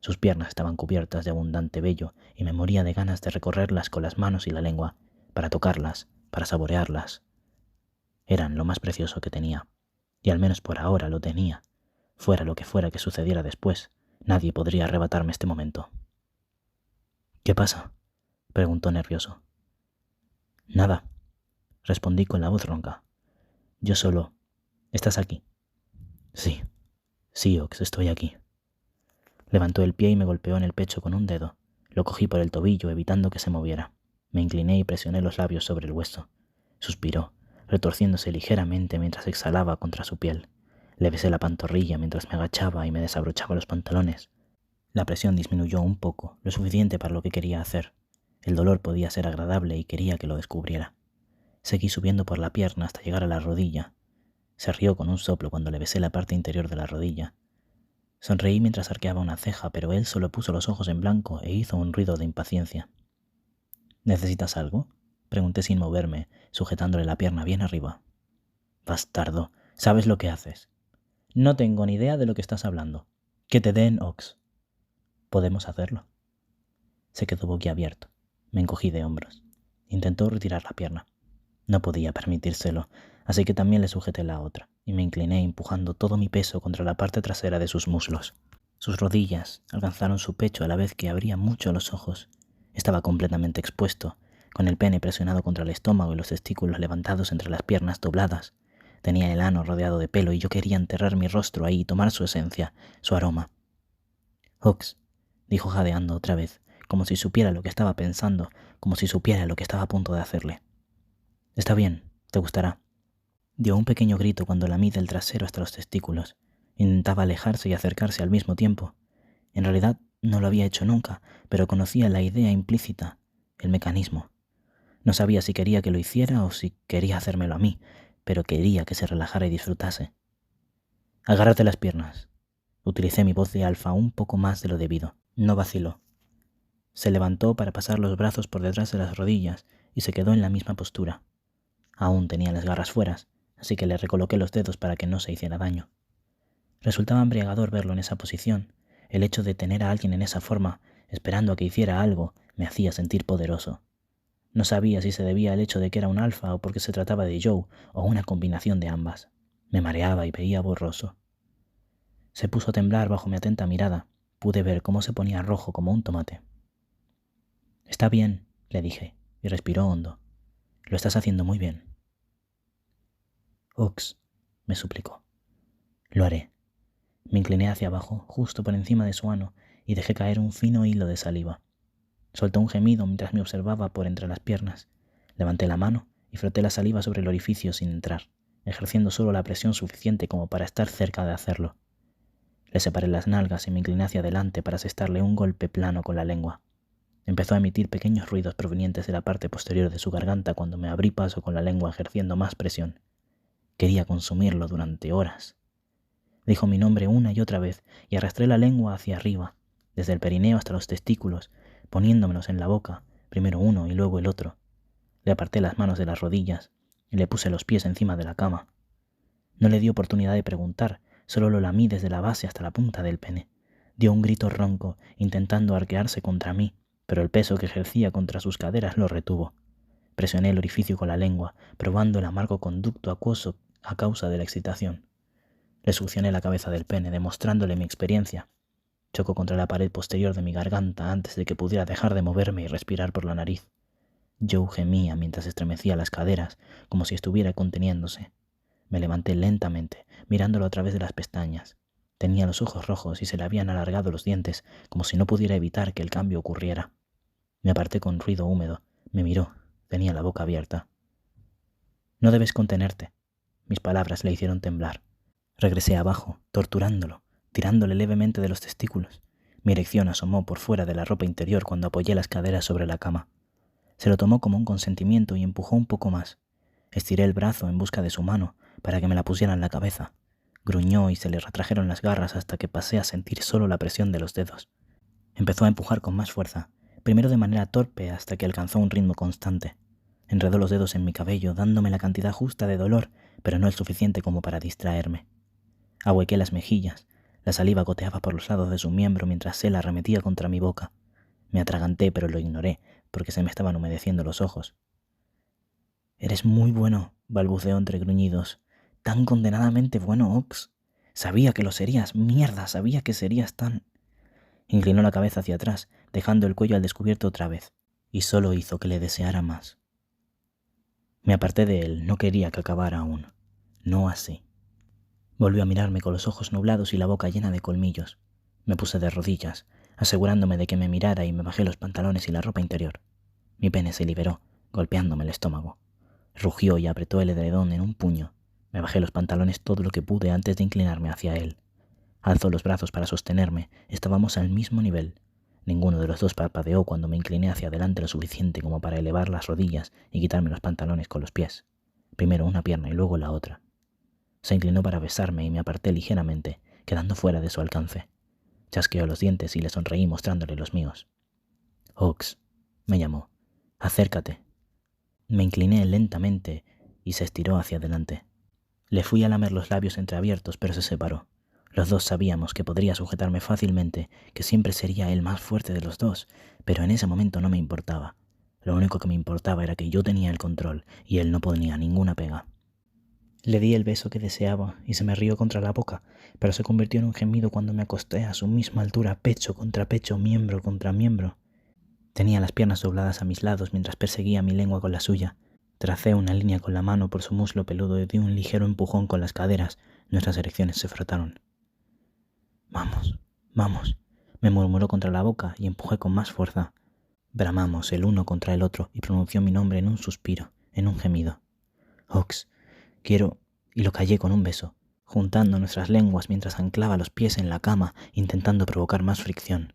Sus piernas estaban cubiertas de abundante vello y me moría de ganas de recorrerlas con las manos y la lengua, para tocarlas, para saborearlas. Eran lo más precioso que tenía, y al menos por ahora lo tenía. Fuera lo que fuera que sucediera después, nadie podría arrebatarme este momento. «¿Qué pasa?», preguntó nervioso. «Nada», respondí con la voz ronca. «Yo solo. ¿Estás aquí?» «Sí, Ox, estoy aquí». Levantó el pie y me golpeó en el pecho con un dedo. Lo cogí por el tobillo, evitando que se moviera. Me incliné y presioné los labios sobre el hueso. Suspiró, retorciéndose ligeramente mientras exhalaba contra su piel. Le besé la pantorrilla mientras me agachaba y me desabrochaba los pantalones. La presión disminuyó un poco, lo suficiente para lo que quería hacer. El dolor podía ser agradable y quería que lo descubriera. Seguí subiendo por la pierna hasta llegar a la rodilla. Se rió con un soplo cuando le besé la parte interior de la rodilla. Sonreí mientras arqueaba una ceja, pero él solo puso los ojos en blanco e hizo un ruido de impaciencia. «¿Necesitas algo?», pregunté sin moverme, sujetándole la pierna bien arriba. «Bastardo, ¿sabes lo que haces?». «No tengo ni idea de lo que estás hablando». «Que te den, Ox». «Podemos hacerlo». Se quedó boquiabierto. Me encogí de hombros. Intentó retirar la pierna. No podía permitírselo, así que también le sujeté la otra, y me incliné empujando todo mi peso contra la parte trasera de sus muslos. Sus rodillas alcanzaron su pecho a la vez que abría mucho los ojos. Estaba completamente expuesto, con el pene presionado contra el estómago y los testículos levantados entre las piernas dobladas. Tenía el ano rodeado de pelo y yo quería enterrar mi rostro ahí y tomar su esencia, su aroma. «Ox», dijo jadeando otra vez, como si supiera lo que estaba pensando, como si supiera lo que estaba a punto de hacerle. Está bien, te gustará. Dio un pequeño grito cuando la lamí del trasero hasta los testículos. Intentaba alejarse y acercarse al mismo tiempo. En realidad no lo había hecho nunca, pero conocía la idea implícita, el mecanismo. No sabía si quería que lo hiciera o si quería hacérmelo a mí, pero quería que se relajara y disfrutase. Agárrate las piernas. Utilicé mi voz de alfa un poco más de lo debido. No vaciló. Se levantó para pasar los brazos por detrás de las rodillas y se quedó en la misma postura. Aún tenía las garras fuera, así que le recoloqué los dedos para que no se hiciera daño. Resultaba embriagador verlo en esa posición. El hecho de tener a alguien en esa forma, esperando a que hiciera algo, me hacía sentir poderoso. No sabía si se debía al hecho de que era un alfa o porque se trataba de Joe o una combinación de ambas. Me mareaba y veía borroso. Se puso a temblar bajo mi atenta mirada. Pude ver cómo se ponía rojo como un tomate. Está bien, le dije, y respiró hondo. Lo estás haciendo muy bien. Ox, me suplicó. Lo haré. Me incliné hacia abajo, justo por encima de su ano, y dejé caer un fino hilo de saliva. Soltó un gemido mientras me observaba por entre las piernas. Levanté la mano y froté la saliva sobre el orificio sin entrar, ejerciendo solo la presión suficiente como para estar cerca de hacerlo. Le separé las nalgas y me incliné hacia adelante para asestarle un golpe plano con la lengua. Empezó a emitir pequeños ruidos provenientes de la parte posterior de su garganta cuando me abrí paso con la lengua ejerciendo más presión. Quería consumirlo durante horas. Dijo mi nombre una y otra vez y arrastré la lengua hacia arriba, desde el perineo hasta los testículos, poniéndomelos en la boca, primero uno y luego el otro. Le aparté las manos de las rodillas y le puse los pies encima de la cama. No le di oportunidad de preguntar, solo lo lamí desde la base hasta la punta del pene. Dio un grito ronco, intentando arquearse contra mí, pero el peso que ejercía contra sus caderas lo retuvo. Presioné el orificio con la lengua, probando el amargo conducto acuoso a causa de la excitación. Le succioné la cabeza del pene, demostrándole mi experiencia. Chocó contra la pared posterior de mi garganta antes de que pudiera dejar de moverme y respirar por la nariz. Joe gemía mientras estremecía las caderas, como si estuviera conteniéndose. Me levanté lentamente, mirándolo a través de las pestañas. Tenía los ojos rojos y se le habían alargado los dientes, como si no pudiera evitar que el cambio ocurriera. Me aparté con ruido húmedo. Me miró. Tenía la boca abierta. No debes contenerte. Mis palabras le hicieron temblar. Regresé abajo, torturándolo, tirándole levemente de los testículos. Mi erección asomó por fuera de la ropa interior cuando apoyé las caderas sobre la cama. Se lo tomó como un consentimiento y empujó un poco más. Estiré el brazo en busca de su mano para que me la pusiera en la cabeza. Gruñó y se le retrajeron las garras hasta que pasé a sentir solo la presión de los dedos. Empezó a empujar con más fuerza, primero de manera torpe hasta que alcanzó un ritmo constante. Enredó los dedos en mi cabello, dándome la cantidad justa de dolor, pero no el suficiente como para distraerme. Ahuequé las mejillas. La saliva goteaba por los lados de su miembro mientras él arremetía contra mi boca. Me atraganté, pero lo ignoré, porque se me estaban humedeciendo los ojos. «Eres muy bueno», balbuceó entre gruñidos. «Tan condenadamente bueno, Ox. Sabía que lo serías. Mierda, sabía que serías tan...» Inclinó la cabeza hacia atrás, dejando el cuello al descubierto otra vez, y solo hizo que le deseara más. Me aparté de él. No quería que acabara aún. No así. Volvió a mirarme con los ojos nublados y la boca llena de colmillos. Me puse de rodillas, asegurándome de que me mirara y me bajé los pantalones y la ropa interior. Mi pene se liberó, golpeándome el estómago. Rugió y apretó el edredón en un puño. Me bajé los pantalones todo lo que pude antes de inclinarme hacia él. Alzó los brazos para sostenerme. Estábamos al mismo nivel. Ninguno de los dos parpadeó cuando me incliné hacia adelante lo suficiente como para elevar las rodillas y quitarme los pantalones con los pies. Primero una pierna y luego la otra. Se inclinó para besarme y me aparté ligeramente, quedando fuera de su alcance. Chasqueó los dientes y le sonreí mostrándole los míos. «Ox», me llamó. «Acércate». Me incliné lentamente y se estiró hacia adelante. Le fui a lamer los labios entreabiertos, pero se separó. Los dos sabíamos que podría sujetarme fácilmente, que siempre sería el más fuerte de los dos, pero en ese momento no me importaba. Lo único que me importaba era que yo tenía el control y él no ponía ninguna pega. Le di el beso que deseaba y se me rió contra la boca, pero se convirtió en un gemido cuando me acosté a su misma altura, pecho contra pecho, miembro contra miembro. Tenía las piernas dobladas a mis lados mientras perseguía mi lengua con la suya. Tracé una línea con la mano por su muslo peludo y di un ligero empujón con las caderas. Nuestras erecciones se frotaron. «Vamos, vamos», Me murmuró contra la boca y empujé con más fuerza. Bramamos el uno contra el otro y pronunció mi nombre en un suspiro, en un gemido. Ox, quiero... Y lo callé con un beso, juntando nuestras lenguas mientras anclaba los pies en la cama, intentando provocar más fricción.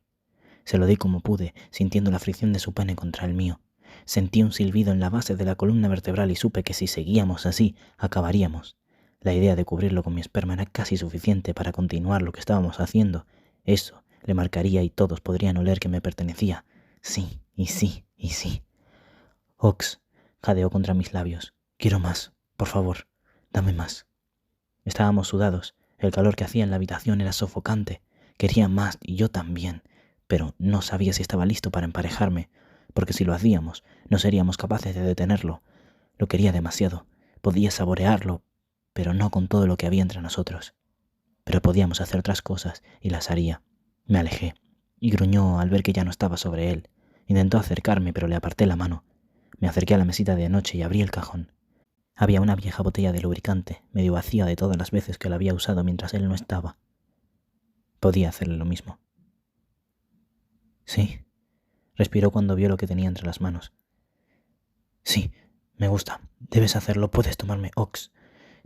Se lo di como pude, sintiendo la fricción de su pene contra el mío. Sentí un silbido en la base de la columna vertebral y supe que si seguíamos así, acabaríamos. La idea de cubrirlo con mi esperma era casi suficiente para continuar lo que estábamos haciendo. Eso le marcaría y todos podrían oler que me pertenecía. Sí, y sí, y sí. Ox, jadeó contra mis labios. Quiero más, por favor, dame más. Estábamos sudados, el calor que hacía en la habitación era sofocante. Quería más y yo también, pero no sabía si estaba listo para emparejarme, porque si lo hacíamos, no seríamos capaces de detenerlo. Lo quería demasiado, podía saborearlo, pero no con todo lo que había entre nosotros. Pero podíamos hacer otras cosas y las haría. Me alejé, y gruñó al ver que ya no estaba sobre él. Intentó acercarme, pero le aparté la mano. Me acerqué a la mesita de noche y abrí el cajón. Había una vieja botella de lubricante, medio vacía de todas las veces que la había usado mientras él no estaba. Podía hacerle lo mismo. Sí, respiró cuando vio lo que tenía entre las manos. Sí, me gusta. Debes hacerlo. Puedes tomarme, Ox.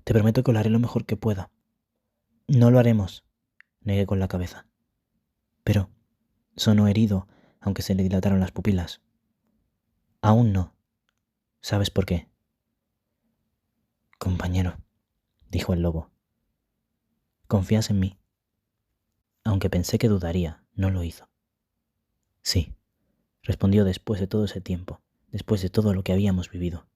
Te prometo que lo haré lo mejor que pueda. No lo haremos, negué con la cabeza. Pero sonó herido, aunque se le dilataron las pupilas. Aún no. ¿Sabes por qué? Compañero, dijo el lobo. ¿Confías en mí? Aunque pensé que dudaría, no lo hizo. Sí, respondió después de todo ese tiempo, después de todo lo que habíamos vivido.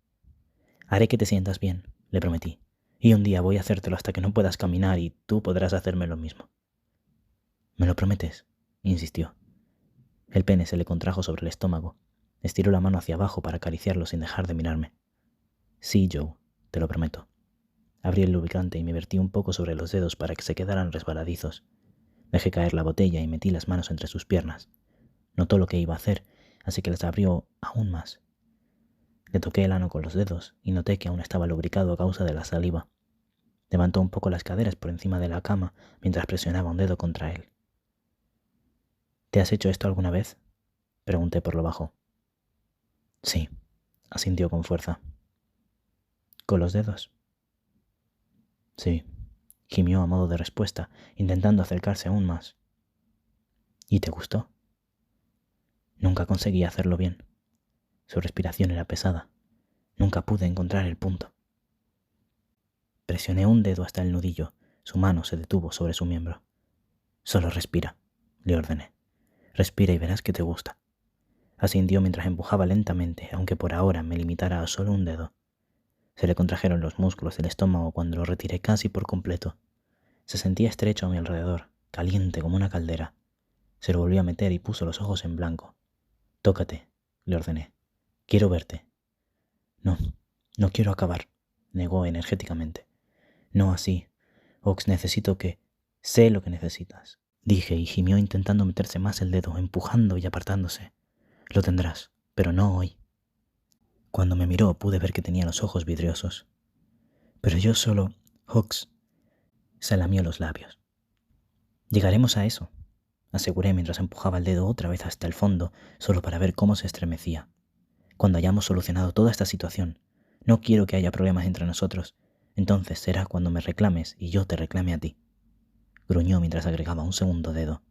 Haré que te sientas bien, le prometí, y un día voy a hacértelo hasta que no puedas caminar y tú podrás hacerme lo mismo. ¿Me lo prometes? Insistió. El pene se le contrajo sobre el estómago. Estiró la mano hacia abajo para acariciarlo sin dejar de mirarme. Sí, Joe, te lo prometo. Abrí el lubricante y me vertí un poco sobre los dedos para que se quedaran resbaladizos. Dejé caer la botella y metí las manos entre sus piernas. Notó lo que iba a hacer, así que las abrió aún más. Le toqué el ano con los dedos y noté que aún estaba lubricado a causa de la saliva. Levantó un poco las caderas por encima de la cama mientras presionaba un dedo contra él. ¿Te has hecho esto alguna vez? Pregunté por lo bajo. Sí, asintió con fuerza. ¿Con los dedos? Sí, gimió a modo de respuesta, intentando acercarse aún más. ¿Y te gustó? Nunca conseguí hacerlo bien. Su respiración era pesada. Nunca pude encontrar el punto. Presioné un dedo hasta el nudillo. Su mano se detuvo sobre su miembro. Solo respira, le ordené. Respira y verás que te gusta. Asintió mientras empujaba lentamente, aunque por ahora me limitara a solo un dedo. Se le contrajeron los músculos del estómago cuando lo retiré casi por completo. Se sentía estrecho a mi alrededor, caliente como una caldera. Se lo volvió a meter y puso los ojos en blanco. Tócate, le ordené. Quiero verte. No, no quiero acabar, negó energéticamente. No así. Ox, necesito que... Sé lo que necesitas, dije y gimió intentando meterse más el dedo, empujando y apartándose. Lo tendrás, pero no hoy. Cuando me miró pude ver que tenía los ojos vidriosos. Pero yo solo... Ox, se lamió los labios. Llegaremos a eso, aseguré mientras empujaba el dedo otra vez hasta el fondo, solo para ver cómo se estremecía. Cuando hayamos solucionado toda esta situación, no quiero que haya problemas entre nosotros. Entonces será cuando me reclames y yo te reclame a ti. Gruñó mientras agregaba un segundo dedo.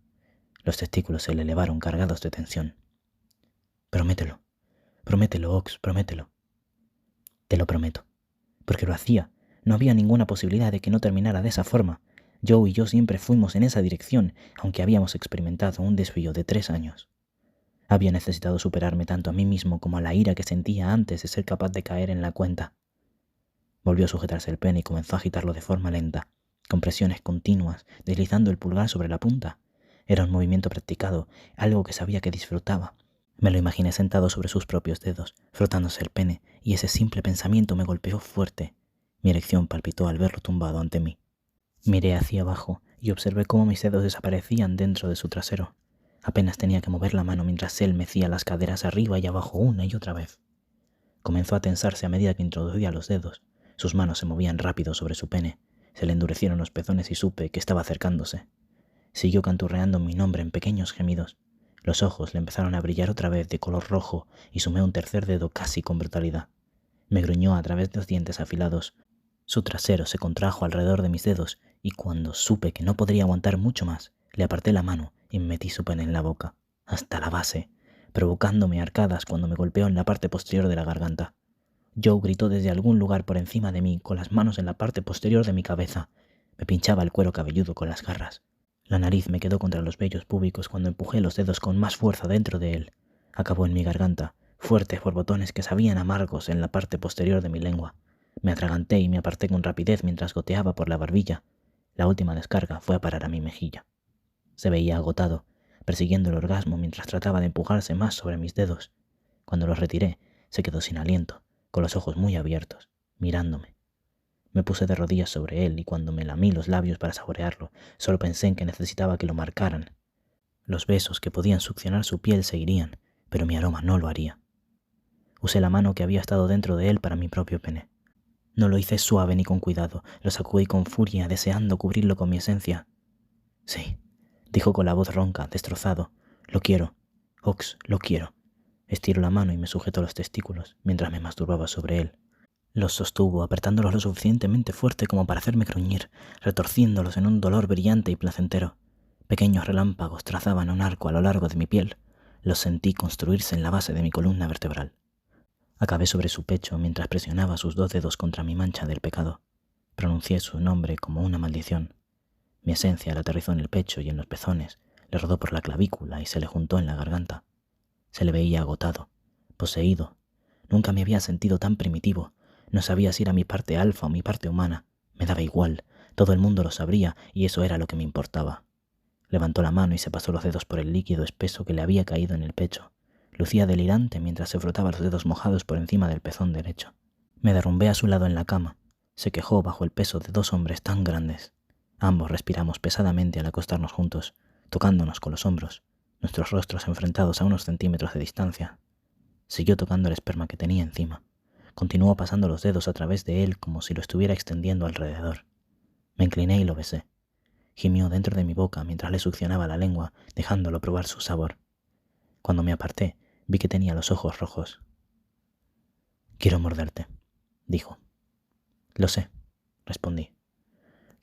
Los testículos se le elevaron cargados de tensión. Promételo, promételo, Ox, promételo. Te lo prometo, porque lo hacía. No había ninguna posibilidad de que no terminara de esa forma. Joe y yo siempre fuimos en esa dirección, aunque habíamos experimentado un desvío de 3 años. Había necesitado superarme tanto a mí mismo como a la ira que sentía antes de ser capaz de caer en la cuenta. Volvió a sujetarse el pene y comenzó a agitarlo de forma lenta, con presiones continuas, deslizando el pulgar sobre la punta. Era un movimiento practicado, algo que sabía que disfrutaba. Me lo imaginé sentado sobre sus propios dedos, frotándose el pene, y ese simple pensamiento me golpeó fuerte. Mi erección palpitó al verlo tumbado ante mí. Miré hacia abajo y observé cómo mis dedos desaparecían dentro de su trasero. Apenas tenía que mover la mano mientras él mecía las caderas arriba y abajo una y otra vez. Comenzó a tensarse a medida que introducía los dedos. Sus manos se movían rápido sobre su pene. Se le endurecieron los pezones y supe que estaba acercándose. Siguió canturreando mi nombre en pequeños gemidos. Los ojos le empezaron a brillar otra vez de color rojo y sumé un tercer dedo casi con brutalidad. Me gruñó a través de los dientes afilados. Su trasero se contrajo alrededor de mis dedos y cuando supe que no podría aguantar mucho más, le aparté la mano y me metí su pene en la boca, hasta la base, provocándome arcadas cuando me golpeó en la parte posterior de la garganta. Joe gritó desde algún lugar por encima de mí con las manos en la parte posterior de mi cabeza. Me pinchaba el cuero cabelludo con las garras. La nariz me quedó contra los vellos púbicos cuando empujé los dedos con más fuerza dentro de él. Acabó en mi garganta, fuertes borbotones que sabían amargos en la parte posterior de mi lengua. Me atraganté y me aparté con rapidez mientras goteaba por la barbilla. La última descarga fue a parar a mi mejilla. Se veía agotado, persiguiendo el orgasmo mientras trataba de empujarse más sobre mis dedos. Cuando los retiré, se quedó sin aliento, con los ojos muy abiertos, mirándome. Me puse de rodillas sobre él y cuando me lamí los labios para saborearlo, solo pensé en que necesitaba que lo marcaran. Los besos que podían succionar su piel seguirían, pero mi aroma no lo haría. Usé la mano que había estado dentro de él para mi propio pene. No lo hice suave ni con cuidado, lo sacudí con furia, deseando cubrirlo con mi esencia. Sí, dijo con la voz ronca, destrozado. Lo quiero. Ox, lo quiero. Estiró la mano y me sujetó los testículos, mientras me masturbaba sobre él. Los sostuvo, apretándolos lo suficientemente fuerte como para hacerme gruñir, retorciéndolos en un dolor brillante y placentero. Pequeños relámpagos trazaban un arco a lo largo de mi piel. Los sentí construirse en la base de mi columna vertebral. Acabé sobre su pecho mientras presionaba sus 2 dedos contra mi mancha del pecado. Pronuncié su nombre como una maldición. Mi esencia le aterrizó en el pecho y en los pezones, le rodó por la clavícula y se le juntó en la garganta. Se le veía agotado, poseído. Nunca me había sentido tan primitivo. No sabía si era mi parte alfa o mi parte humana. Me daba igual. Todo el mundo lo sabría y eso era lo que me importaba. Levantó la mano y se pasó los dedos por el líquido espeso que le había caído en el pecho. Lucía delirante mientras se frotaba los dedos mojados por encima del pezón derecho. Me derrumbé a su lado en la cama. Se quejó bajo el peso de 2 hombres tan grandes. Ambos respiramos pesadamente al acostarnos juntos, tocándonos con los hombros, nuestros rostros enfrentados a unos centímetros de distancia. Siguió tocando el esperma que tenía encima. Continuó pasando los dedos a través de él como si lo estuviera extendiendo alrededor. Me incliné y lo besé. Gimió dentro de mi boca mientras le succionaba la lengua, dejándolo probar su sabor. Cuando me aparté, vi que tenía los ojos rojos. «Quiero morderte», dijo. «Lo sé», respondí.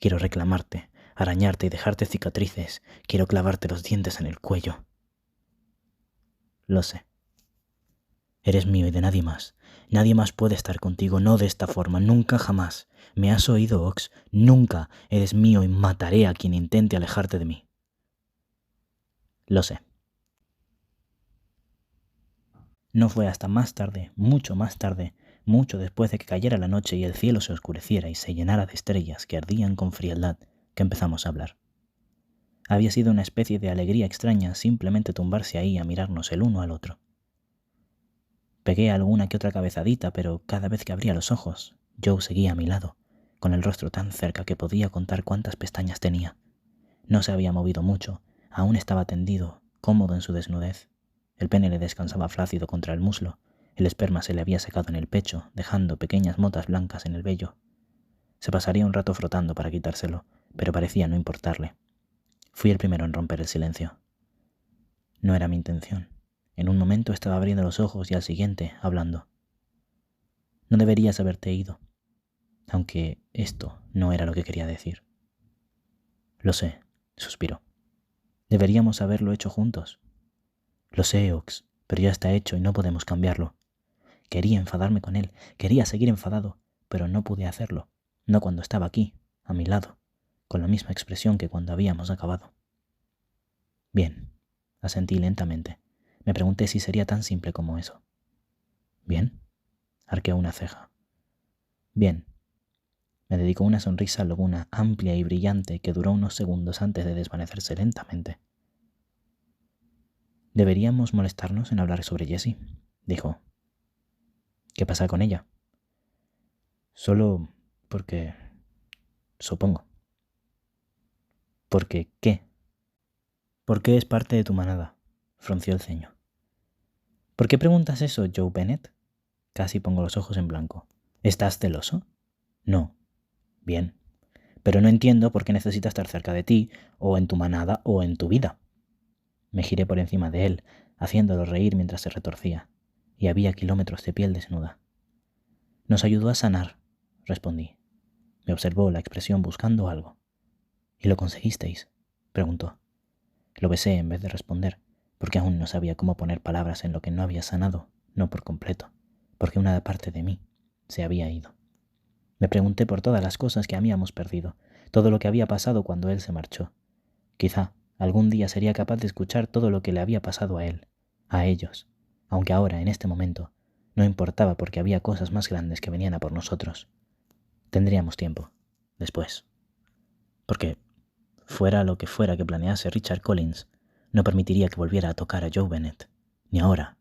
«Quiero reclamarte, arañarte y dejarte cicatrices. Quiero clavarte los dientes en el cuello». «Lo sé». «Eres mío y de nadie más. Nadie más puede estar contigo, no de esta forma, nunca jamás. ¿Me has oído, Ox? Nunca. Eres mío y mataré a quien intente alejarte de mí». «Lo sé». No fue hasta más tarde, mucho más tarde, mucho después de que cayera la noche y el cielo se oscureciera y se llenara de estrellas que ardían con frialdad, que empezamos a hablar. Había sido una especie de alegría extraña simplemente tumbarse ahí a mirarnos el uno al otro. Pegué alguna que otra cabezadita, pero cada vez que abría los ojos, Joe seguía a mi lado, con el rostro tan cerca que podía contar cuántas pestañas tenía. No se había movido mucho, aún estaba tendido, cómodo en su desnudez. El pene le descansaba flácido contra el muslo, el esperma se le había secado en el pecho, dejando pequeñas motas blancas en el vello. Se pasaría un rato frotando para quitárselo, pero parecía no importarle. Fui el primero en romper el silencio. No era mi intención. En un momento estaba abriendo los ojos y al siguiente hablando. «No deberías haberte ido», aunque esto no era lo que quería decir. «Lo sé», suspiró. «Deberíamos haberlo hecho juntos». «Lo sé, Ox, pero ya está hecho y no podemos cambiarlo». Quería enfadarme con él, quería seguir enfadado, pero no pude hacerlo, no cuando estaba aquí, a mi lado, con la misma expresión que cuando habíamos acabado. «Bien», asentí lentamente. Me pregunté si sería tan simple como eso. «¿Bien?», arqueó una ceja. «Bien». Me dedicó una sonrisa lobuna amplia y brillante que duró unos segundos antes de desvanecerse lentamente. «Deberíamos molestarnos en hablar sobre Jessie», dijo. «¿Qué pasa con ella?» «Solo porque... supongo». «¿Porque qué?» «Porque es parte de tu manada», frunció el ceño. «¿Por qué preguntas eso, Joe Bennett?» Casi pongo los ojos en blanco. «¿Estás celoso?» «No». «Bien. pero no entiendo por qué necesita estar cerca de ti, o en tu manada, o en tu vida. Me giré por encima de él, haciéndolo reír mientras se retorcía, y había kilómetros de piel desnuda. Nos ayudó a sanar, respondí. Me observó la expresión buscando algo. ¿Y lo conseguisteis?, preguntó. Lo besé en vez de responder, porque aún no sabía cómo poner palabras en lo que no había sanado, no por completo, porque una parte de mí se había ido. Me pregunté por todas las cosas que habíamos perdido, todo lo que había pasado cuando él se marchó. Quizá algún día sería capaz de escuchar todo lo que le había pasado a él, a ellos, aunque ahora, en este momento, no importaba porque había cosas más grandes que venían a por nosotros. Tendríamos tiempo, después. Porque, fuera lo que fuera que planease Richard Collins, no permitiría que volviera a tocar a Joe Bennett, ni ahora,